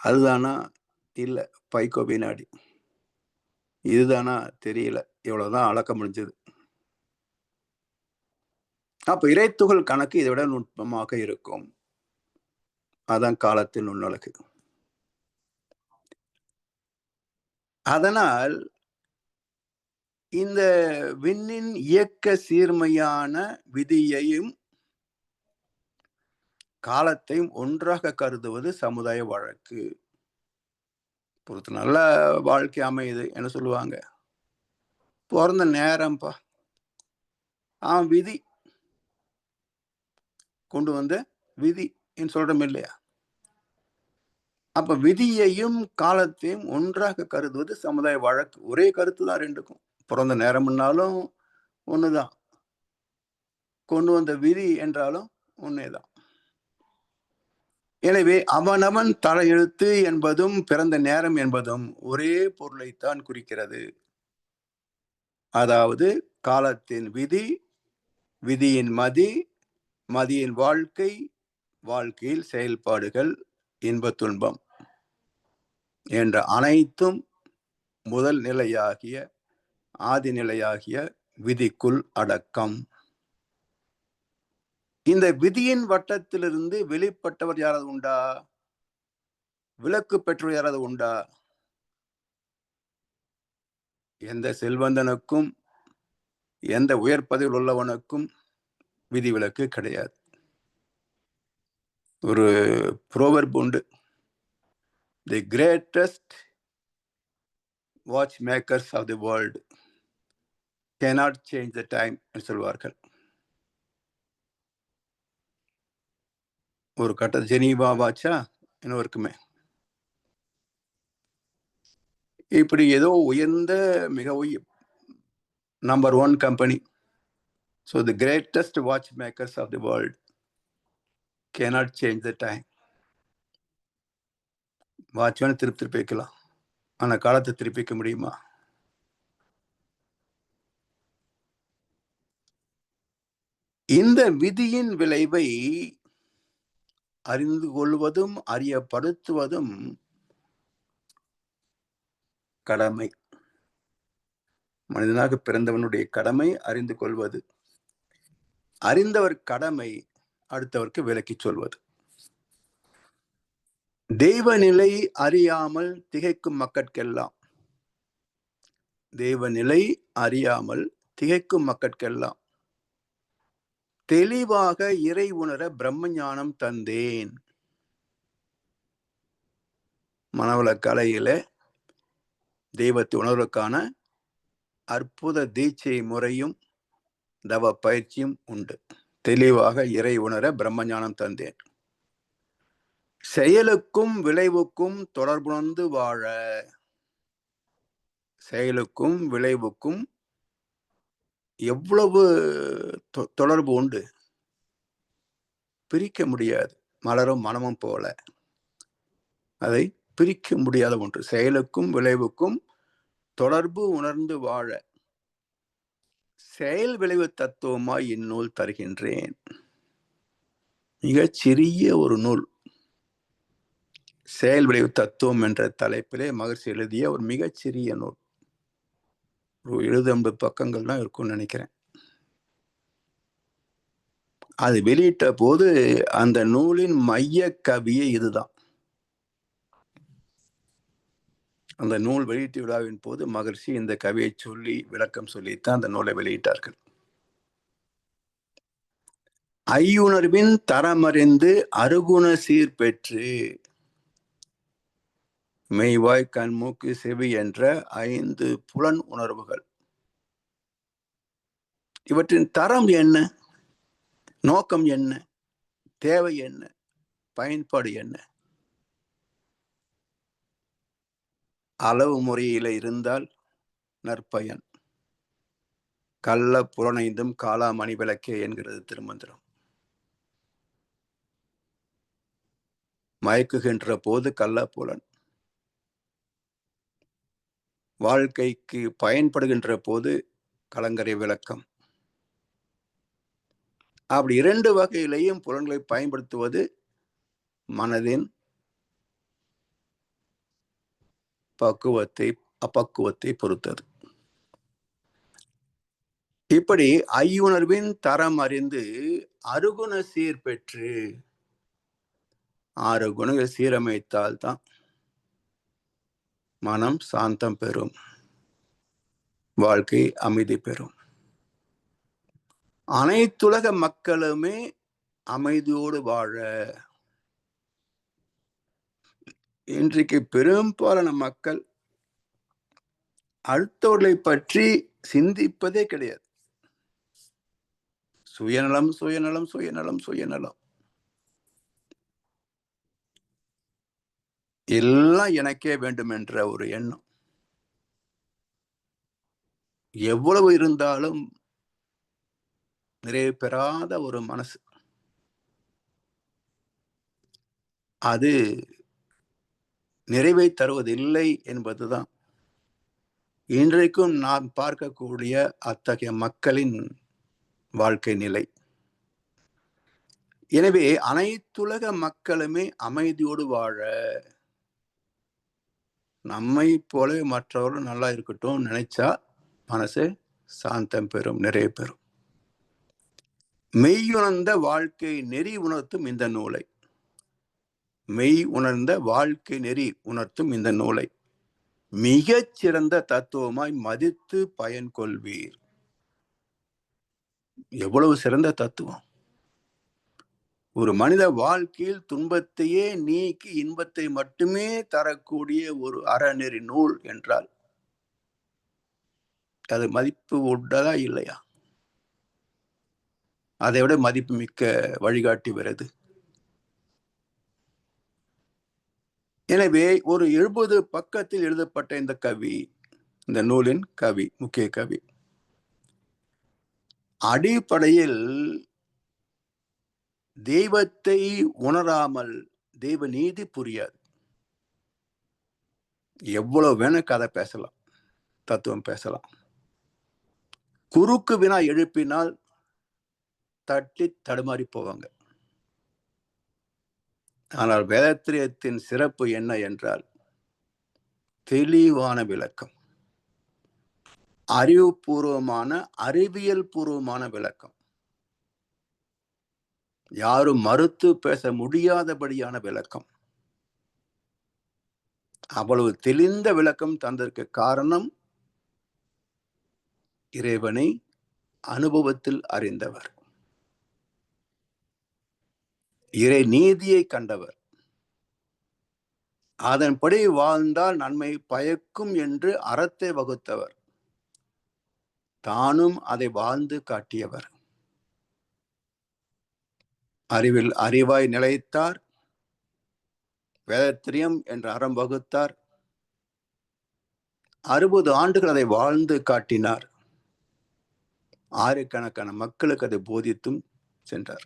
அதுதானா இல்ல பைக்கோ வினாடி, இதுதானா தெரியல. இவ்வளவுதான் அளக்க முடிஞ்சது. அப்ப இறைத்துகள் கணக்கு இதை விட நுட்பமாக இருக்கும். அதான் காலத்தின் நுண்ணழகு. அதனால் இந்த விண்ணின் இயக்க சீர்மையான விதியையும் காலத்தையும் ஒன்றாக கருதுவது சமுதாய வழக்கு. பொறுத்து நல்ல வாழ்க்கை அமையுது என்ன சொல்லுவாங்க, பிறந்த நேரம்பா, விதி கொண்டு வந்த விதி சொல்றோம் இல்லையா? அப்ப விதியையும் காலத்தையும் ஒன்றாக கருதுவது சமுதாய வழக்கு. ஒரே கருத்து தான் ரெண்டுக்கும். பிறந்த நேரம்னாலும் ஒண்ணுதான். கொண்டு வந்த விதி என்றாலும் ஒன்னேதான். எனவே அவனவன் தலையெழுத்து என்பதும் பிறந்த நேரம் என்பதும் ஒரே பொருளைத்தான் குறிக்கிறது. அதாவது காலத்தின் விதி, விதியின் மதி, மதியின் வாழ்க்கை, வாழ்க்கையில் செயல்பாடுகள், இன்ப துன்பம் என்ற அனைத்தும் முதல் நிலையாகிய ஆதிநிலையாகிய விதிக்குள் அடக்கம். இந்த விதியின் வட்டத்திலிருந்து வெளிப்பட்டவர் யாராவது உண்டா? விலக்கு பெற்றவர் யாராவது உண்டா? எந்த செல்வந்தனுக்கும் எந்த உயர் பதவியில் உள்ளவனுக்கும் விதிவிலக்கு கிடையாது. ஒரு ப்ரோவர்ப் உண்டு, the greatest watch makers of the world cannot change the time என்று சொல்வார்கள். ஒரு கட்ட ஜெனீவா வாட்சா இன்னொருக்குமே இப்படி ஏதோ உயர்ந்த மிக நம்பர் 1 கம்பெனி. So the greatest watch makers of the world cannot change the time. Watch வேணும் திருப்பி வைக்கலாம், ஆனால் காலத்தை திருப்பிக்க முடியுமா? இந்த விதியின் விளைவை அறிந்து கொள்வதும் அறியப்படுத்துவதும் கடமை. மனிதனாக பிறந்தவனுடைய கடமை அறிந்து கொள்வது. அறிந்தவர் கடமை அடுத்தவருக்கு விளக்கி சொல்வது. தெய்வநிலை அறியாமல் திகைக்கும் மக்கட்கெல்லாம், தெய்வநிலை அறியாமல் திகைக்கும் மக்கட்கெல்லாம் தெளிவாக இறை உணர பிரம்ம ஞானம் தந்தேன். மனவள கலையில தெய்வத்தை உணர்வுக்கான அற்புத தீட்சை முறையும் தவ பயிற்சியும் உண்டு. தெளிவாக இறை உணர பிரம்ம ஞானம் தந்தேன். செயலுக்கும் விளைவுக்கும் தொடர்புணர்ந்து வாழ. செயலுக்கும் விளைவுக்கும் எவ்வளவு தொடர்பு உண்டு, பிரிக்க முடியாது. மலரும் மனமும் போல அதை பிரிக்க முடியாத ஒன்று. செயலுக்கும் விளைவுக்கும் தொடர்பு உணர்ந்து வாழ செயல் விளைவு தத்துவமாய் இந்நூல் தருகின்றேன். மிகச் சிறிய ஒரு நூல், செயல் விளைவு தத்துவம் என்ற தலைப்பிலே மகர்ஷி எழுதிய ஒரு மிகச்சிறிய நூல். ஒரு 70-80 பக்கங்கள் தான் இருக்கும்னு நினைக்கிறேன். அது வெளியிட்ட போது அந்த நூலின் மைய கவியே இதுதான். அந்த நூல் வெளியீட்டு விழாவின் போது மகர்ஷி இந்த கவியை சொல்லி விளக்கம் சொல்லித்தான் அந்த நூலை வெளியிட்டார்கள். ஐயுணர்வின் தரமறிந்து அருகுண சீர் பெற்று, மெய்வாய் கண் மூக்கு செவி என்ற 5 புலன் உணர்வுகள், இவற்றின் தரம் என்ன, நோக்கம் என்ன, தேவை என்ன, பயன்பாடு என்ன? அளவு முறையில இருந்தால் நற்பயன். கள்ள புலனைந்தும் காலா மணி விளக்கே என்கிறது திருமந்திரம். மயக்குகின்ற போது கள்ள புலன், வாழ்க்கைக்கு பயன்படுகின்ற போது கலங்கரை விளக்கம். அப்படி 2 வகையிலையும் புலன்களை பயன்படுத்துவது மனதின் பக்குவத்தை அப்பக்குவத்தை பொறுத்தது. இப்படி ஐயுணர்வின் தரம் அறிந்து அருகுண சீர் பெற்று, 6 குணங்கள் சீரமைத்தால் தான் மனம் சாந்தம் பெறும், வாழ்க்கை அமைதி பெறும். அனைத்துலக மக்களுமே அமைதியோடு வாழ. இன்றைக்கு பெரும்பாலான மக்கள் அடுத்தவர்களை பற்றி சிந்திப்பதே கிடையாது. சுயநலம் சுயநலம் சுயநலம் சுயநலம். எல்லாம் எனக்கே வேண்டும் என்ற ஒரு எண்ணம். எவ்வளவு இருந்தாலும் நிறைவு பெறாத ஒரு மனசு. அது நிறைவை தருவதில்லை என்பதுதான் இன்றைக்கும் நாம் பார்க்கக்கூடிய அத்தகைய மக்களின் வாழ்க்கை நிலை. எனவே அனைத்துலக மக்களுமே அமைதியோடு வாழ, நம்மை போலவே மற்றவர்கள் நல்லா இருக்கட்டும் நினைச்சா மனசு சாந்தம் பெறும், நிறைவு பெறும். மெய்யுணர்ந்த வாழ்க்கை நெறி உணர்த்தும் இந்த நூலை, மெய் உணர்ந்த வாழ்க்கை நெறி உணர்த்தும் இந்த நூலை மிகச் சிறந்த தத்துவமாய் மதித்து பயன் கொள்வீர். எவ்வளவு சிறந்த தத்துவம்! ஒரு மனித வாழ்க்கையில் துன்பத்தையே நீக்கி இன்பத்தை மட்டுமே தரக்கூடிய ஒரு அறநெறி நூல் என்றால் அது மதிப்பு உண்டதா இல்லையா? அதை விட மதிப்பு மிக்க வழிகாட்டி வருது. எனவே ஒரு 70 பக்கத்தில் எழுதப்பட்ட இந்த கவி, இந்த நூலின் கவி, முக்கிய கவி, அடிப்படையில் தெய்வத்தை உணராமல் தெய்வ நீதி புரியாது. எவ்வளவு வேணா கதை பேசலாம், தத்துவம் பேசலாம். குறுக்கு வினா எழுப்பினால் தட்டி தடுமாறி போவாங்க. ஆனால் வேதாத்திரியத்தின் சிறப்பு என்ன என்றால் தெளிவான விளக்கம், அறிவுபூர்வமான அறிவியல் பூர்வமான விளக்கம், யாரும் மறுத்து பேச முடியாதபடியான விளக்கம். அவ்வளவு தெளிந்த விளக்கம் தந்ததற்கு காரணம் இறைவனை அனுபவத்தில் அறிந்தவர், இறை நீதியை கண்டவர், அதன்படி வாழ்ந்தால் நன்மை பயக்கும் என்று அறத்தை வகுத்தவர், தானும் அதை வாழ்ந்து காட்டியவர். அறிவில் அறிவாய் நிலைத்தார், வேதாத்திரியம் என்ற அறம் வகுத்தார், 60 ஆண்டுகள் அதை வாழ்ந்து காட்டினார், ஆயிரக்கணக்கான மக்களுக்கு அதை போதித்தும் சென்றார்.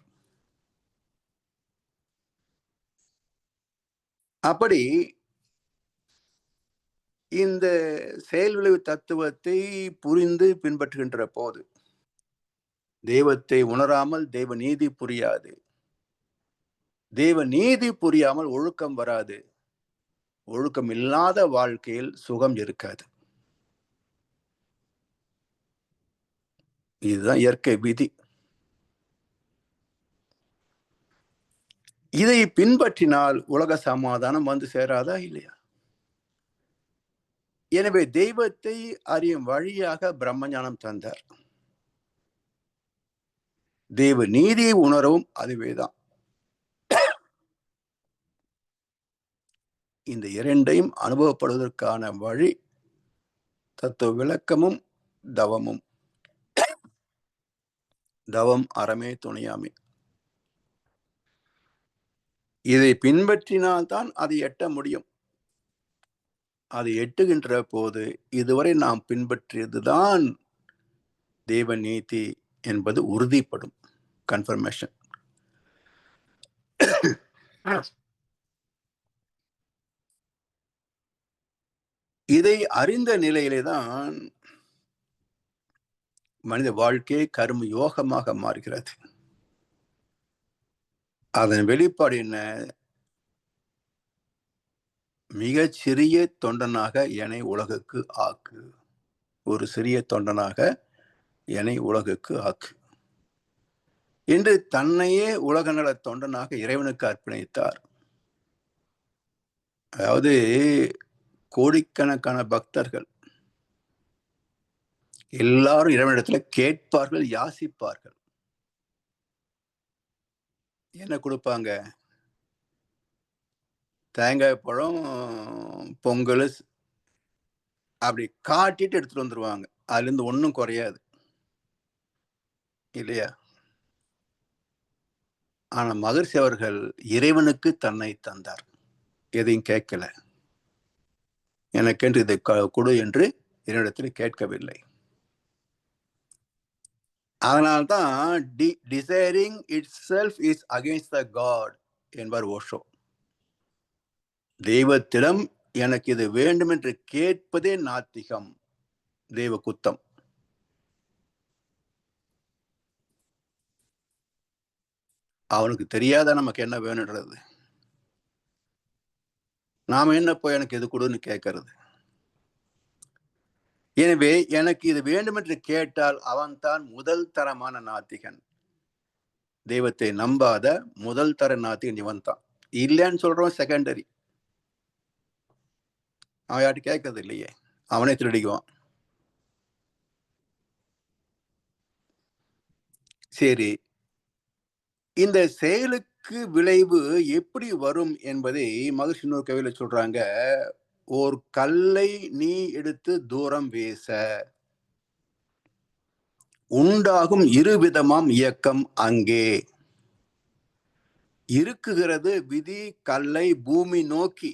அப்படி இந்த செயல் விளைவு தத்துவத்தை புரிந்து பின்பற்றுகின்ற போது தெய்வத்தை உணராமல் தெய்வ நீதி புரியாது, தெய்வ நீதி புரியாமல் ஒழுக்கம் வராது, ஒழுக்கம் இல்லாத வாழ்க்கையில் சுகம் இருக்காது. இதுதான் இயற்கை விதி. இதை பின்பற்றினால் உலக சமாதானம் வந்து சேராதா இல்லையா? எனவே தெய்வத்தை அறியும் வழியாக பிரம்மஞானம் தந்தார். தெய்வ நீதியை உணரவும் அதுவேதான். இந்த இரண்டையும் அனுபவப்படுவதற்கான வழி தத்துவ விளக்கமும் தவமும். தவம் அறமே துணையாமே. இதை பின்பற்றினால்தான் அதை எட்ட முடியும். அதை எட்டுகின்ற போது இதுவரை நாம் பின்பற்றியதுதான் தெய்வ நீதி என்பது உறுதிப்படும். கன்ஃபர்மேஷன். இதை அறிந்த நிலையிலேதான் மனித வாழ்க்கை கர்ம யோகமாக மாறுகிறது. அதன் வெளிப்பாடு என்ன? மிகச் சிறிய தொண்டனாக என்னை உலகுக்கு ஆக்கு, ஒரு சிறிய தொண்டனாக என்னை உலகுக்கு ஆக்கு என்று தன்னையே உலக நல தொண்டனாக இறைவனுக்கு அர்ப்பணித்தார். அதாவது கோடிக்கணக்கான பக்தர்கள் எல்லாரும் இறைவனிடத்துல கேட்பார்கள், யாசிப்பார்கள். என்ன கொடுப்பாங்க? தேங்காய் பழம், பொங்கல் அப்படி காட்டிட்டு எடுத்துட்டு வந்துருவாங்க. அதுல இருந்து ஒன்றும் குறையாது இல்லையா? ஆனா மகர்ஷி அவர்கள் இறைவனுக்கு தன்னை தந்தார். எதையும் கேட்கல. எனக்கென்று இதை கொடு என்று என்னிடத்தில் கேட்கவில்லை. அதனால்தான் desiring itself is against the God என்பார் ஓஷோ. தெய்வத்திடம் எனக்கு இது வேண்டும் என்று கேட்பதே நாத்திகம், தெய்வ குத்தம். அவனுக்கு தெரியாத நமக்கு என்ன வேணுன்றது. நாம என்ன போய் எனக்கு எது கொடுன்னு கேட்கறது. எனவே எனக்கு இது வேண்டும் என்று கேட்டால் அவன் தான் முதல் தரமான நாத்திகன். தெய்வத்தை நம்பாத முதல் தர நாத்திகன் இவன் தான். இல்லைன்னு சொல்றவன் செகண்டரி. அவன் யார்ட்டு கேட்கறது இல்லையே, அவனே திருடிக்குவான். சரி, இந்த செயலுக்கு விளைவு எப்படி வரும் என்பதை மகிழ்ச்சி இன்னொரு கவியில சொல்றாங்க. ஓர் கல்லை நீ எடுத்து தூரம் வீச உண்டாகும் இருவிதமாம் இயக்கம் அங்கே இருக்குகிறது. விதி கல்லை பூமி நோக்கி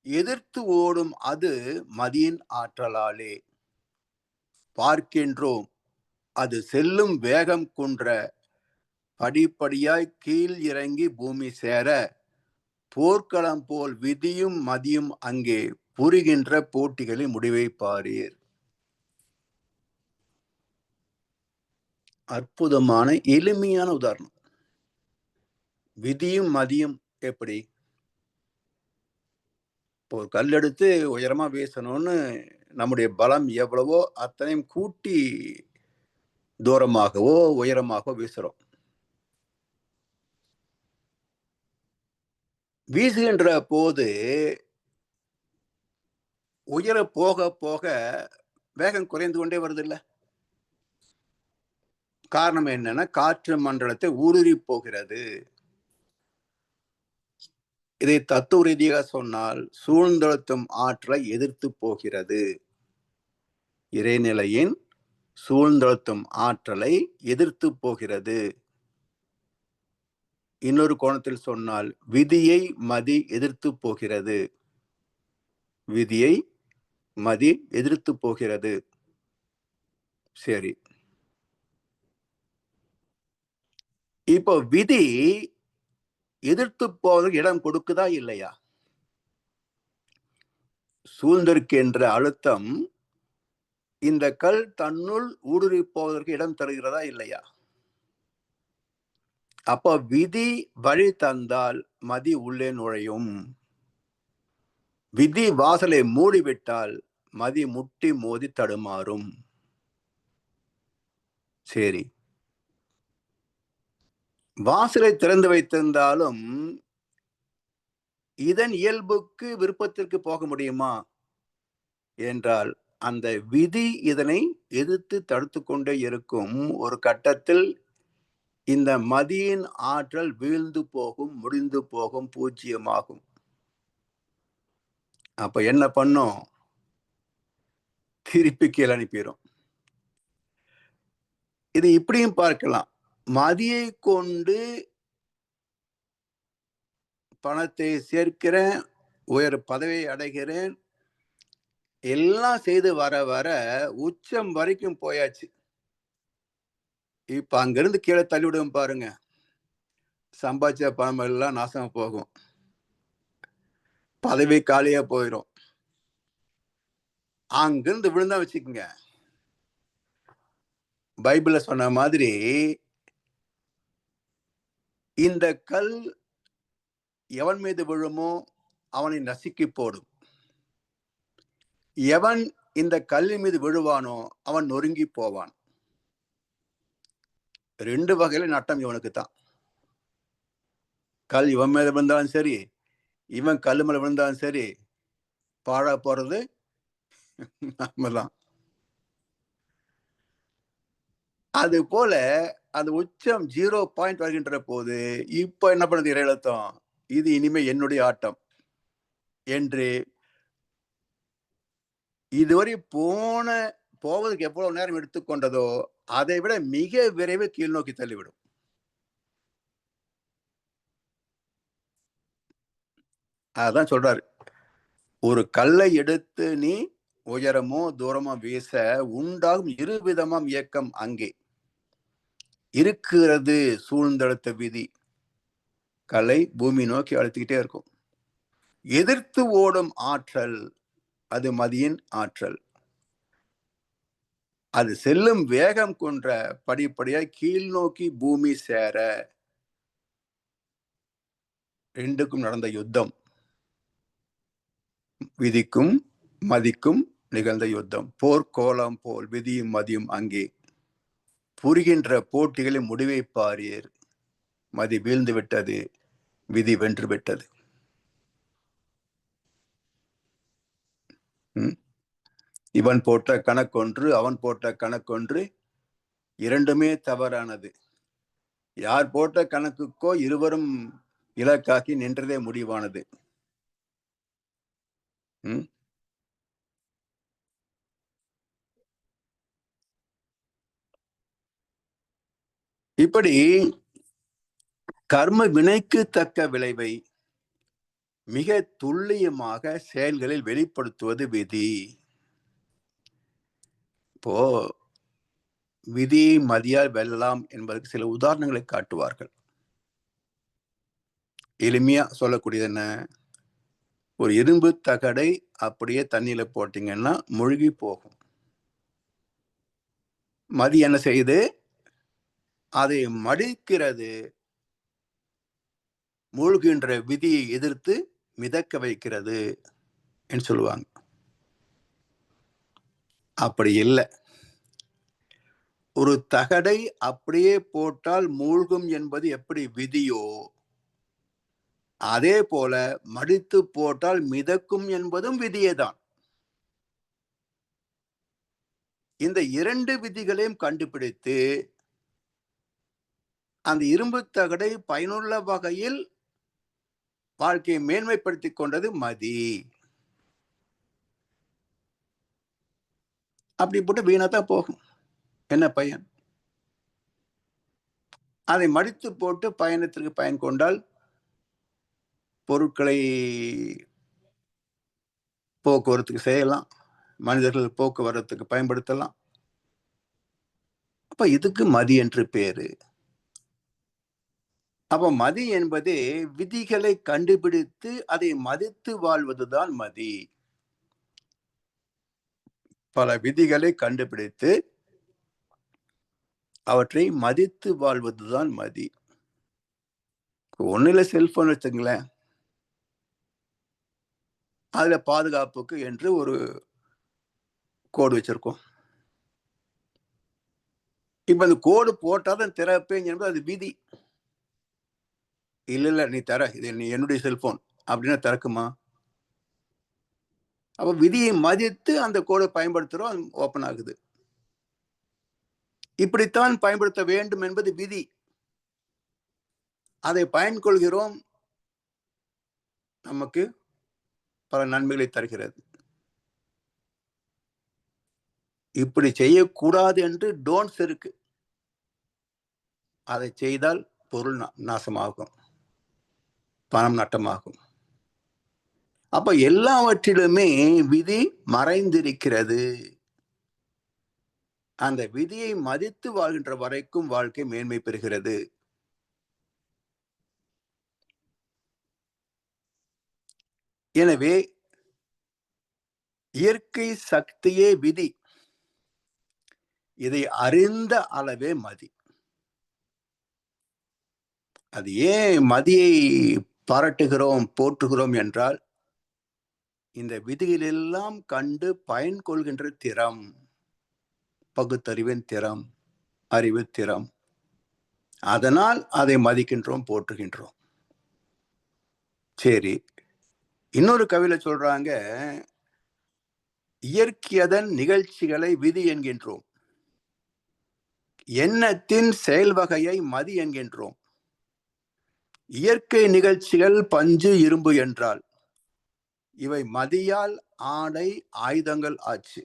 எதிர்த்து ஓடும் அது மதியின் ஆற்றலாலே பார்க்கின்றோம். அது செல்லும் வேகம் குன்ற படிப்படியாய் கீழ் இறங்கி பூமி சேர போர்க்களம் போல் விதியும் மதியும் அங்கே புரிகின்ற போட்டிகளின் முடிவை பாரீர். அற்புதமான எளிமையான உதாரணம். விதியும் மதியும் எப்படி? இப்போ ஒரு கல் எடுத்து உயரமா வீசணும்னு நம்முடைய பலம் எவ்வளவோ அத்தனையும் கூட்டி தூரமாகவோ உயரமாகவோ வீசுறோம். வீசுகின்ற போது உயர போக போக வேகம் குறைந்து கொண்டே வருது இல்ல? காரணம் என்னன்னா, காற்று மண்டலத்தை ஊடுருவி போகிறது. இதை தத்துவ ரீதியாக சொன்னால் சூழ்ந்தழுத்தும் ஆற்றலை எதிர்த்து போகிறது. இறைநிலையின் சூழ்ந்தழுத்தும் ஆற்றலை எதிர்த்து போகிறது. இன்னொரு கோணத்தில் சொன்னால் விதியை மதி எதிர்த்து போகிறது. விதியை மதி எதிர்த்து போகிறது. சரி, இப்போ விதி எதிர்த்து போவதற்கு இடம் கொடுக்குதா இல்லையா? சூழ்ந்திருக்கின்ற அழுத்தம் இந்த கல் தன்னுள் ஊடுருவி போவதற்கு இடம் தருகிறதா இல்லையா? அப்ப விதி வழி தந்தால் மதி உள்ளே நுழையும். விதி வாசலை மூடிவிட்டால் மதி முட்டி மோதி தடுமாறும். சரி, வாசலை திறந்து வைத்திருந்தாலும் இதன் இயல்புக்கு விருப்பத்திற்கு போக முடியுமா என்றால் அந்த விதி இதனை எதிர்த்து தடுத்து கொண்டே இருக்கும். ஒரு கட்டத்தில் இந்த மதியின் ஆற்றல் வீழ்ந்து போகும், முடிந்து போகும், பூஜ்ஜியமாகும். அப்ப என்ன பண்ணும்? திருப்பி கீழே அனுப்பிடும். இது இப்படியும் பார்க்கலாம். மதியை கொண்டு பணத்தை சேர்க்கிறேன், உயர் பதவியை அடைகிறேன், எல்லாம் செய்து வர வர உச்சம் வரைக்கும் போயாச்சு. இப்ப அங்கிருந்து கீழே தள்ளிவிடும் பாருங்க. சம்பாதிச்ச பணம் எல்லாம் நாசமா போகும். பதவி காலியா போயிடும். அங்கிருந்து விழுந்தா வச்சுக்கோங்க, பைபிள்ல சொன்ன மாதிரி இந்த கல் எவன் மீது விழுமோ அவனை நசுக்கி போடும். எவன் இந்த கல்லின் மீது விழுவானோ அவன் நொறுங்கி போவான். 2 வகையில நட்டம் இவனுக்கு தான். கல் இவன் மேல விழுந்தாலும் சரி, இவன் கல் மேல விழுந்தாலும் சரி, பாழா போறது நாமதான். அது போல அந்த உச்சம் 0 பாயிண்ட் வருகின்ற போது இப்ப என்ன பண்ணுது இறையழுத்தம்? இது இனிமே என்னுடைய ஆட்டம் என்று இதுவரை போவதற்கு எவ்வளவு நேரம் எடுத்துக்கொண்டதோ அதை விட மிக விரைவில் கீழ் நோக்கி தள்ளிவிடும். அதான் சொல்றாரு, ஒரு கல்லை எடுத்து நீ உயரமோ தூரமோ வீச உண்டாகும் இருவிதமாம் இயக்கம் அங்கே இருக்கிறது. சூழ்ந்தழுத்த விதி கல்லை பூமி நோக்கி அழுத்திக்கிட்டே இருக்கும். எதிர்த்து ஓடும் ஆற்றல் அது மதியின் ஆற்றல். அது செல்லும் வேகம் கொன்ற படிப்படியாய் கீழ் நோக்கி பூமி சேர ரெண்டுக்கும் நடந்த யுத்தம். விதிக்கும் மதிக்கும் நிகழ்ந்த யுத்தம். போர்க்கோலம் போல் விதியும் மதியும் அங்கே புரிகின்ற போட்டிகளை முடிவை பாரீர். மதி வீழ்ந்து விட்டது, விதி வென்று விட்டது. இவன் போட்ட கணக்கொன்று, அவன் போட்ட கணக்கொன்று, இரண்டுமே தவறானது. யார் போட்ட கணக்குக்கோ இருவரும் இலக்காக்கி நின்றதே முடிவானது. இப்படி கர்ம வினைக்கு தக்க விளைவை மிக துல்லியமாக செயல்களில் வெளிப்படுத்துவது விதி. இப்போ விதி மதியால் வெல்லலாம் என்பதற்கு சில உதாரணங்களை காட்டுவார்கள். எளிமையா சொல்லக்கூடியது என்ன? ஒரு இரும்பு தகடை அப்படியே தண்ணியில போட்டீங்கன்னா மூழ்கி போகும். மதி என்ன செய்யுது? அதை மடிக்கிறது. மூழ்கின்ற விதியை எதிர்த்து மிதக்க வைக்கிறது என்று சொல்லுவாங்க. அப்படி இல்லை. ஒரு தகடை அப்படியே போட்டால் மூழ்கும் என்பது எப்படி விதியோ, அதே போல மடித்து போட்டால் மிதக்கும் என்பதும் விதியேதான். இந்த இரண்டு விதிகளையும் கண்டுபிடித்து அந்த இரும்பு தகடை பயனுள்ள வகையில் வாழ்க்கையை மேன்மைப்படுத்திக் கொண்டது மதி. அப்படி போட்டு வீணாத்தான் போகும். என்ன பயன்? அதை மடித்து போட்டு பயணத்திற்கு பயன் கொண்டால் பொருட்களை போக்குவரத்துக்கு செய்யலாம், மனிதர்கள் போக்குவரத்துக்கு பயன்படுத்தலாம். அப்ப இதுக்கு மதி என்று பேரு. அப்ப மதி என்பது விதிகளை கண்டுபிடித்து அதை மதித்து வாழ்வதுதான் மதி. பல விதிகளை கண்டுபிடித்து அவற்றை மதித்து வாழ்வதுதான் மதி. ஒண்ணுல செல்போன் வச்சுங்களேன், அதுல பாதுகாப்புக்கு என்று ஒரு கோடு வச்சிருக்கோம். இப்ப அந்த கோடு போட்டாதான் திறப்பேன் என்பது அது விதி. இல்ல நீ தர, இது நீ என்னுடைய செல்போன் அப்படின்னா திறக்குமா? அப்ப விதியை மதித்து அந்த கோடை பயன்படுத்துறோம், ஓபன் ஆகுது. இப்படித்தான் பயன்படுத்த வேண்டும் என்பது விதி. அதை பயன் கொள்கிறோம், நமக்கு பல நன்மைகளை தருகிறது. இப்படி செய்யக்கூடாது என்று டோன்ட்ஸ் இருக்கு. அதை செய்தால் பொருள் நாசமாகும், பணம் நட்டமாகும். அப்ப எல்லாவற்றிலுமே விதி மறைந்திருக்கிறது. அந்த விதியை மதித்து வாழ்கின்ற வரைக்கும் வாழ்க்கை மேன்மை பெறுகிறது. எனவே இயற்கை சக்தியே விதி. இதை அறிந்த அளவே மதி. அது ஏன் மதியை பாராட்டுகிறோம், போற்றுகிறோம் என்றால், இந்த விதிகளெல்லாம் கண்டு பயன் கொள்கின்ற திறம், பகுத்தறிவின் திறம், அறிவு திறம். அதனால் அதை மதிக்கின்றோம், போற்றுகின்றோம். சரி, இன்னொரு கவியில சொல்றாங்க, இயற்கையதன் நிகழ்ச்சிகளை விதி என்கின்றோம், எண்ணத்தின் செயல் வகையை மதி என்கின்றோம். இயற்கை நிகழ்ச்சிகள் பஞ்சு இரும்பு என்றால் இவை மதியால் ஆடை ஆயுதங்கள் ஆச்சு.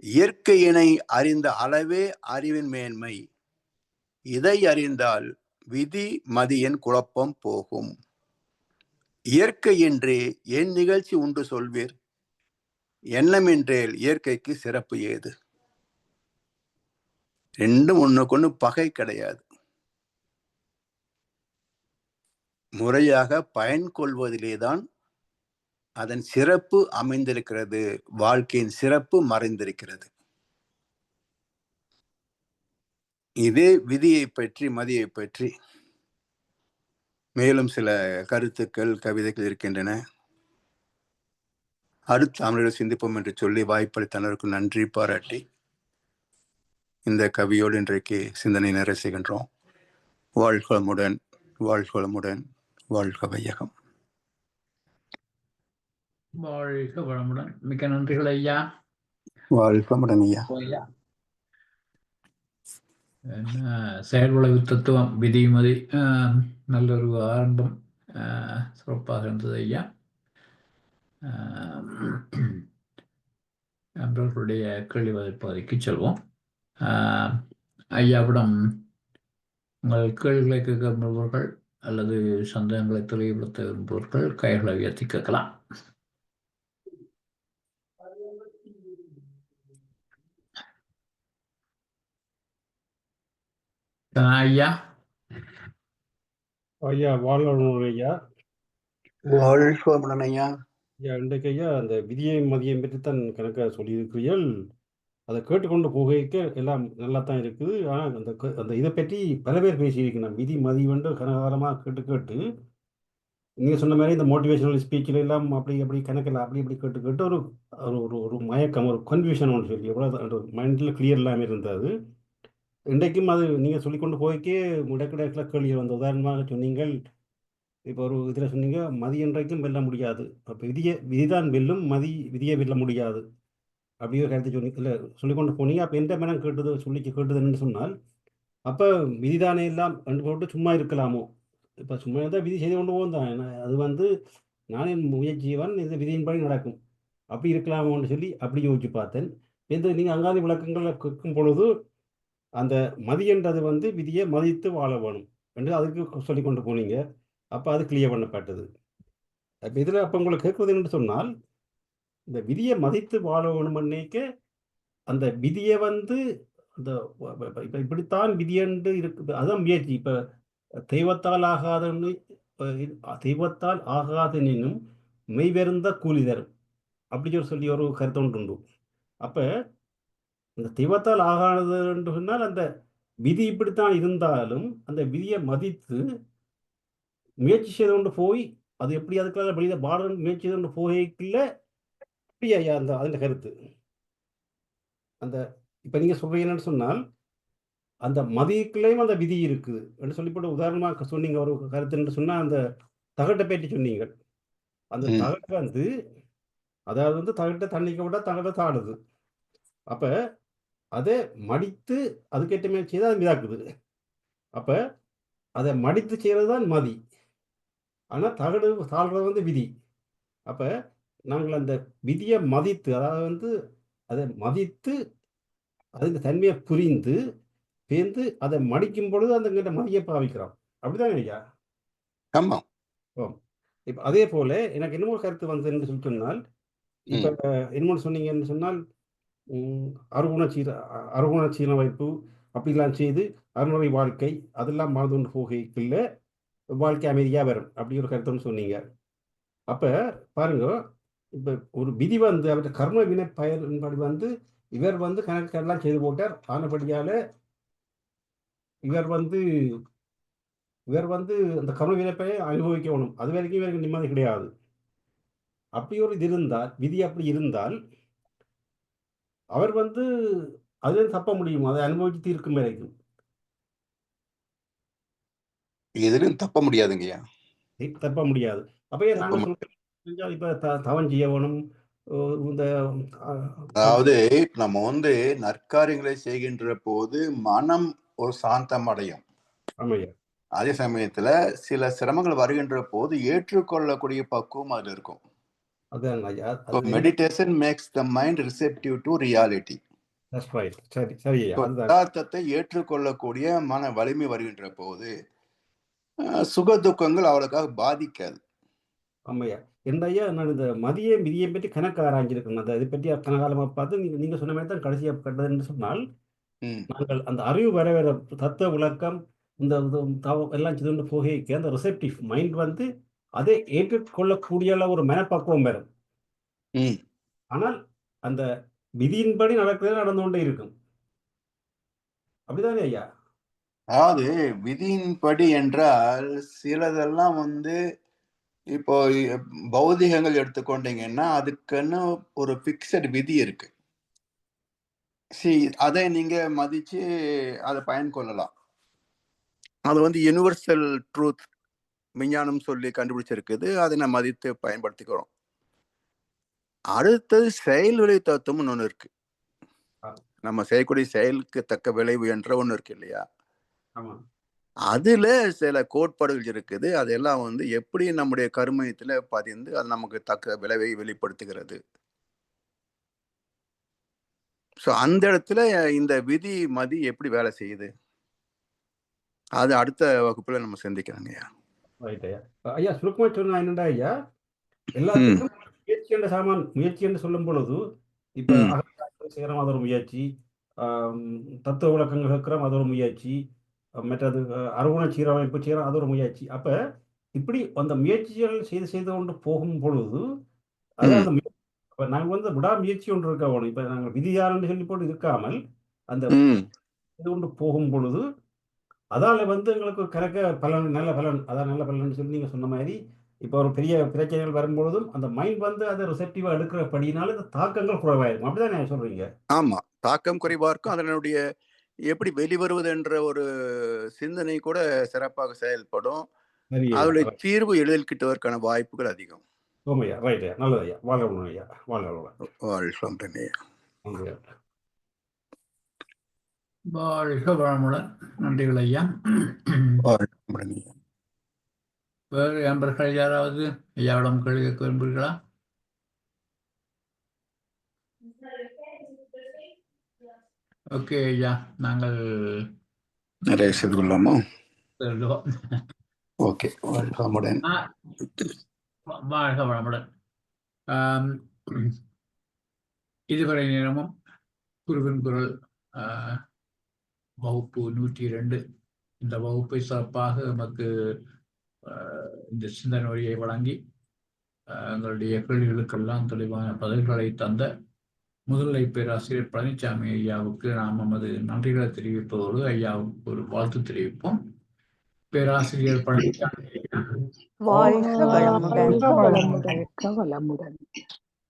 இயற்கையினை அறிந்த அளவே அறிவின் மேன்மை. இதை அறிந்தால் விதி மதியின் குழப்பம் போகும். இயற்கை என்றே என் நிகழ்ச்சி உண்டு சொல்வீர், எண்ணம் என்றேல் இயற்கைக்கு சிறப்பு ஏது? ரெண்டும் ஒண்ணுக்கு பகை கிடையாது. முறையாக பயன் கொள்வதிலேதான் அதன் சிறப்பு அமைந்திருக்கிறது, வாழ்க்கையின் சிறப்பு மறைந்திருக்கிறது. இதே விதியை பற்றி, மதியை பற்றி மேலும் சில கருத்துக்கள், கவிதைகள் இருக்கின்றன. அடுத்த அமர்வில் சிந்திப்போம் என்று சொல்லி வாய்ப்பளித்தனருக்கு நன்றி பாராட்டி இந்த கவியோடு இன்றைக்கு சிந்தனை நிறைவு செய்கின்றோம். வாழ்க வளமுடன், வாழ்க வளமுடன், வாழ்க வையகம். வாழ்க வளமுடன். மிக்க நன்றிகள் ஐயா. வாழ்க வளமுடன் ஐயா. செயல் விளைவு தத்துவம், விதிமதி, நல்லொரு ஆரம்பம், சிறப்பாக இருந்தது ஐயா. நண்பர்களுடைய கேள்வி பகுதிக்கு செல்வோம். ஐயாவிடம் உங்கள் கேள்விகளை கேட்க விரும்புபவர்கள் அல்லது சந்தேகங்களை தெளிவுபடுத்த விரும்புபவர்கள் கைகளை உயர்த்தி கேட்கலாம். ஐயா ஐயா வாழ்வளமுடன் ஐயா. வாழ்க வளமுடன் ஐயா. இன்றைக்கு ஐயா அந்த விதியை மதியம் பற்றித்தான் கணக்காக சொல்லியிருக்கிறீர்கள். அதை கேட்டுக்கொண்டு போகைக்கு எல்லாம் நல்லா தான் இருக்குது. ஆனால் அந்த இதை பற்றி பல பேர் பேசியிருக்கணும். விதி மதி வந்து கனகாலமாக கேட்டு நீங்கள் சொன்ன மாதிரி இந்த மோட்டிவேஷனல் ஸ்பீச்சில் எல்லாம் அப்படி கணக்கில் அப்படி கேட்டு ஒரு ஒரு ஒரு மயக்கம், ஒரு கன்ஃபியூஷன் ஒன்று சொல்லி எவ்வளோ மைண்டில் கிளியர் இல்லாமல் இருந்தது. இன்றைக்கும் அது நீங்கள் சொல்லிக்கொண்டு போய்க்கே இடக்கிடக்கில் கேள்வி வந்த உதாரணமாக சொன்னீங்கள். இப்போ ஒரு இதில் சொன்னீங்க, மதி என்றைக்கும் வெல்ல முடியாது. அப்போ விதிதான் வெல்லும், விதியை வெல்ல முடியாது அப்படி ஒரு கருத்தை இல்லை சொல்லிக்கொண்டு போனீங்க. அப்போ எந்த மனம் கேட்டதுன்னு சொன்னால், அப்போ விதிதானே எல்லாம் கண்டு போட்டு சும்மா இருக்கலாமோ? இப்போ சும்மா இருந்தால் விதி செய்து கொண்டு போகும் தான். அது வந்து நானே முயற்சியவன், இந்த விதியின்படி நடக்கும், அப்படி இருக்கலாமோன்னு சொல்லி அப்படி யோசிச்சு பார்த்தேன். எந்த நீங்கள் அங்காதி விளக்கங்களை கேட்கும் பொழுது அந்த மதி என்றது வந்து விதியை மதித்து வாழ வேணும் என்று அதுக்கு சொல்லி கொண்டு போனீங்க. அப்போ அது கிளியர் பண்ணப்பட்டது. அப்போ இதில் அப்போ உங்களை கேட்குறது என்று சொன்னால், இந்த விதியை மதித்து வாழ வேணும்னுக்க அந்த விதியை வந்து அந்த இப்போ இப்படித்தான் விதி என்று இருக்குது, அதுதான் முயற்சி. இப்போ தெய்வத்தால் ஆகாதன்னு, தெய்வத்தால் ஆகாதனும் மெய்வெருந்த கூலி தரும் அப்படி சொல்லி ஒரு கருத்து ஒன்று உண்டு. அப்போ இந்த தெய்வத்தால் ஆகாதது என்று சொன்னால் அந்த விதி இப்படித்தான் இருந்தாலும் அந்த விதியை மதித்து முயற்சி செய்து கொண்டு போய் அது எப்படி அதுக்குள்ள வெளியில பாடல் முயற்சி செய்து கொண்டு போய்க்குள்ள அப்படி ஐயா அந்த அதில் கருத்து அந்த இப்போ நீங்கள் சொல்றீங்கன்னு சொன்னால் அந்த மதிக்குள்ளேயும் அந்த விதி இருக்குது என்று சொல்லிப்பட்டு உதாரணமாக சொன்னீங்க ஒரு கருத்துன்னு சொன்னால் அந்த தகட்டை பேட்டி சொன்னீங்க. அந்த தகட்டு வந்து அதாவது வந்து தகட்டை தண்ணிக்க விட தகட்டை தாடுது. அப்போ அதை மடித்து அதுக்கேற்ற மாதிரி செய்தால் அது மிதாக்குது. அப்போ அதை மடித்து செய்கிறது தான் மதி. ஆனால் தகடு தாழ்றது வந்து விதி. அப்போ நாங்கள் அந்த விதியை மதித்து, அதாவது வந்து அதை மதித்து அதுக்கு தன்மையை புரிந்து பேர்ந்து அதை மடிக்கும் பொழுது அந்த மதியை பாவிக்கிறோம். அப்படிதான் ஐயா? ஆமாம். ஓ, இப்போ அதே போல எனக்கு இன்னொரு கருத்து வந்து என்று சொல்லி சொன்னால், இப்போ இன்னொன்று சொன்னீங்கன்னு சொன்னால் அருகுணச்சீன வைப்பு அப்படிலாம் செய்து அருணுரை வாழ்க்கை அதெல்லாம் வாழ்ந்து கொண்டு போகைக்குள்ள வாழ்க்கை அமைதியாக வரும் அப்படி ஒரு கருத்துன்னு சொன்னீங்க. அப்போ பாருங்க, இப்போ ஒரு விதி வந்து அவருடைய கர்ம வினை பயன்படி வந்து இவர் வந்து கணக்கெல்லாம் செய்து போட்டார். ஆனபடியால் இவர் வந்து அந்த கர்ம வினைப்பையை அனுபவிக்கணும். அது வரைக்கும் இவருக்கு நிம்மதி கிடையாது. அப்படி ஒரு இது இருந்தால், விதி அப்படி இருந்தால் அவர் வந்து அதுல தப்ப முடியும், அதை அனுபவிச்சு தீர்க்கும் வரைக்கும். எதிலும் தப்ப முடியாதுங்கய்யா, தப்ப முடியாது. அப்ப நாங்கள் இப்ப தவம் செய்யணும். அதாவது நம்ம வந்து நற்காரியங்களை செய்கின்ற போது மனம் ஒரு சாந்தம் அடையும். அதே சமயத்துல சில சிரமங்கள் வருகின்ற போது ஏற்றுக்கொள்ளக்கூடிய பக்குவம் அதுல இருக்கும். Meditation makes the mind receptive to reality. யதார்த்தத்தை ஏற்றுக்கொள்ளக்கூடிய மன வலிமை வருகின்ற போது சுக துக்கங்கள் அவளுக்காக பாதிக்காது. ஆமையா ஐயா நான் இந்த மதிய விதியை பற்றி கணக்கு ஆராய்ஞ்சிருக்கேன். அதை இதை பற்றி கனகாலமாக பார்த்து நீங்க சொன்ன மாதிரி தான் கடைசியாக கட்டதுன்னு சொன்னால் ம் நாங்கள் அந்த அறிவு வர வர தத்துவ விளக்கம் இந்த எல்லாம் சிதண்டு போகைக்கு அந்த ரிசெப்டிவ் மைண்ட் வந்து அதை ஏற்றுக்கொள்ளக்கூடிய ஒரு மனப்பக்குவம் வரும். ம் ஆனால் அந்த விதியின்படி நடக்கிறது நடந்து கொண்டே இருக்கும். அப்படிதானே ஐயா? அதாவது விதியின்படி என்றால் சிலதெல்லாம் வந்து இப்போ பௌதிகங்கள் எடுத்துக்கொண்டீங்கன்னா அதுக்குன்னு ஒரு பிக்சட் விதி இருக்கு. அதை நீங்க மதிச்சு அதை பயன் கொள்ளலாம். அது வந்து யுனிவர்சல் ட்ரூத் விஞ்ஞானம் சொல்லி கண்டுபிடிச்சிருக்குது. அதை நான் மதித்து பயன்படுத்திக்கிறோம். அடுத்தது செயல் விளை தத்துவம்னு ஒண்ணு இருக்கு. நம்ம செய்யக்கூடிய செயலுக்கு தக்க விளைவு என்ற ஒண்ணு இருக்கு இல்லையா? ஆமா. அதுல சில கோட்பாடுகள் இருக்குது. அதெல்லாம் வந்து எப்படி நம்முடைய கருமையத்துல பதிந்து அது நமக்கு தக்க விளைவை வெளிப்படுத்துகிறது. ஸோ அந்த இடத்துல இந்த விதி மதி எப்படி வேலை செய்யுது, அது அடுத்த வகுப்புல நம்ம சிந்திக்கிறாங்க ஐயா. ரைட் ஐயா. ஐயா சுருக்கமா சொன்னா என்னடா ஐயா, எல்லாத்துக்கும் முயற்சி என்ற சாமான் முயற்சி என்று சொல்லும் பொழுது இப்ப அகழ்வாய்வு செய்யறோம், அது ஒரு முயற்சி. தத்துவ விளக்கங்கள் கேட்கிறோம், அது ஒரு முயற்சி. மற்றது அறுவண சீரமைப்பு செய்யறோம், அது ஒரு முயற்சி. அப்ப இப்படி அந்த முயற்சிகள் செய்து செய்து கொண்டு போகும் பொழுது அதான் அந்த இப்ப நாங்க வந்து விடாமுயற்சி ஒன்று இருக்க வேணும். இப்ப நாங்கள் விதியாரன்னு சொல்லி போட்டு இருக்காமல் அந்த இது கொண்டு போகும் பொழுது அதால வந்து எங்களுக்கு கணக்க பலன் நல்ல பலன், அதான் நல்ல பலன் சொல்லி நீங்க சொன்ன மாதிரி இப்போ ஒரு பெரிய பிரச்சனைகள் வரும்பொழுதும் அந்த மைண்ட் வந்து அதை ரிசெப்டிவா எடுக்கிறபடினால இந்த தாக்கங்கள் குறைவாயிருக்கும். அப்படிதான் சொல்றீங்க? ஆமா, தாக்கம் குறைவா இருக்கும். அதனுடைய எப்படி வெளிவருவது என்ற ஒரு சிந்தனை கூட சிறப்பாக செயல்படும். அவருடைய தீர்வு எளிதில் கிட்டுவதற்கான வாய்ப்புகள் அதிகம். ஓமையா, ரைட் ஐயா, நல்லது ஐயா, வாழ்க்கணும் ஐயா, வாழ்க்கை. வாழ்க வளமுடன். நன்றிகள் ஐயா. வேறு நண்பர்கள் யாராவது ஐயாவிடம் கேள்வி கேட்க விரும்புகிறீர்களா? ஓகே ஐயா, நாங்கள் நிறைய செய்து கொள்ளாமா? ஓகே, வாழ்க வளமுடன். வாழ்க வளமுடன். இதுவரை நேரமும் குருவின் குரல் வகுப்பு 102 இந்த வகுப்பை சிறப்பாக நமக்கு இந்த சிந்தனை வழியை வழங்கி எங்களுடைய கேள்விகளுக்கெல்லாம் தெளிவான பதில்களை தந்த முதுநிலை பேராசிரியர் பழனிசாமி ஐயாவுக்கு நாம் நமது நன்றிகளை தெரிவிப்பதோடு ஐயாவுக்கு ஒரு வாழ்த்து தெரிவிப்போம். பேராசிரியர் பழனிசாமி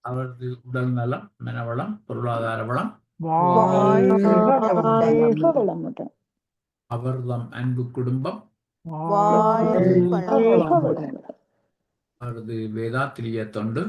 அவரது உடல் நலம், மனவளம், பொருளாதார வளம், அவர்தம் அன்பு குடும்பம், அவரது வேதாத்திரிய தொண்டு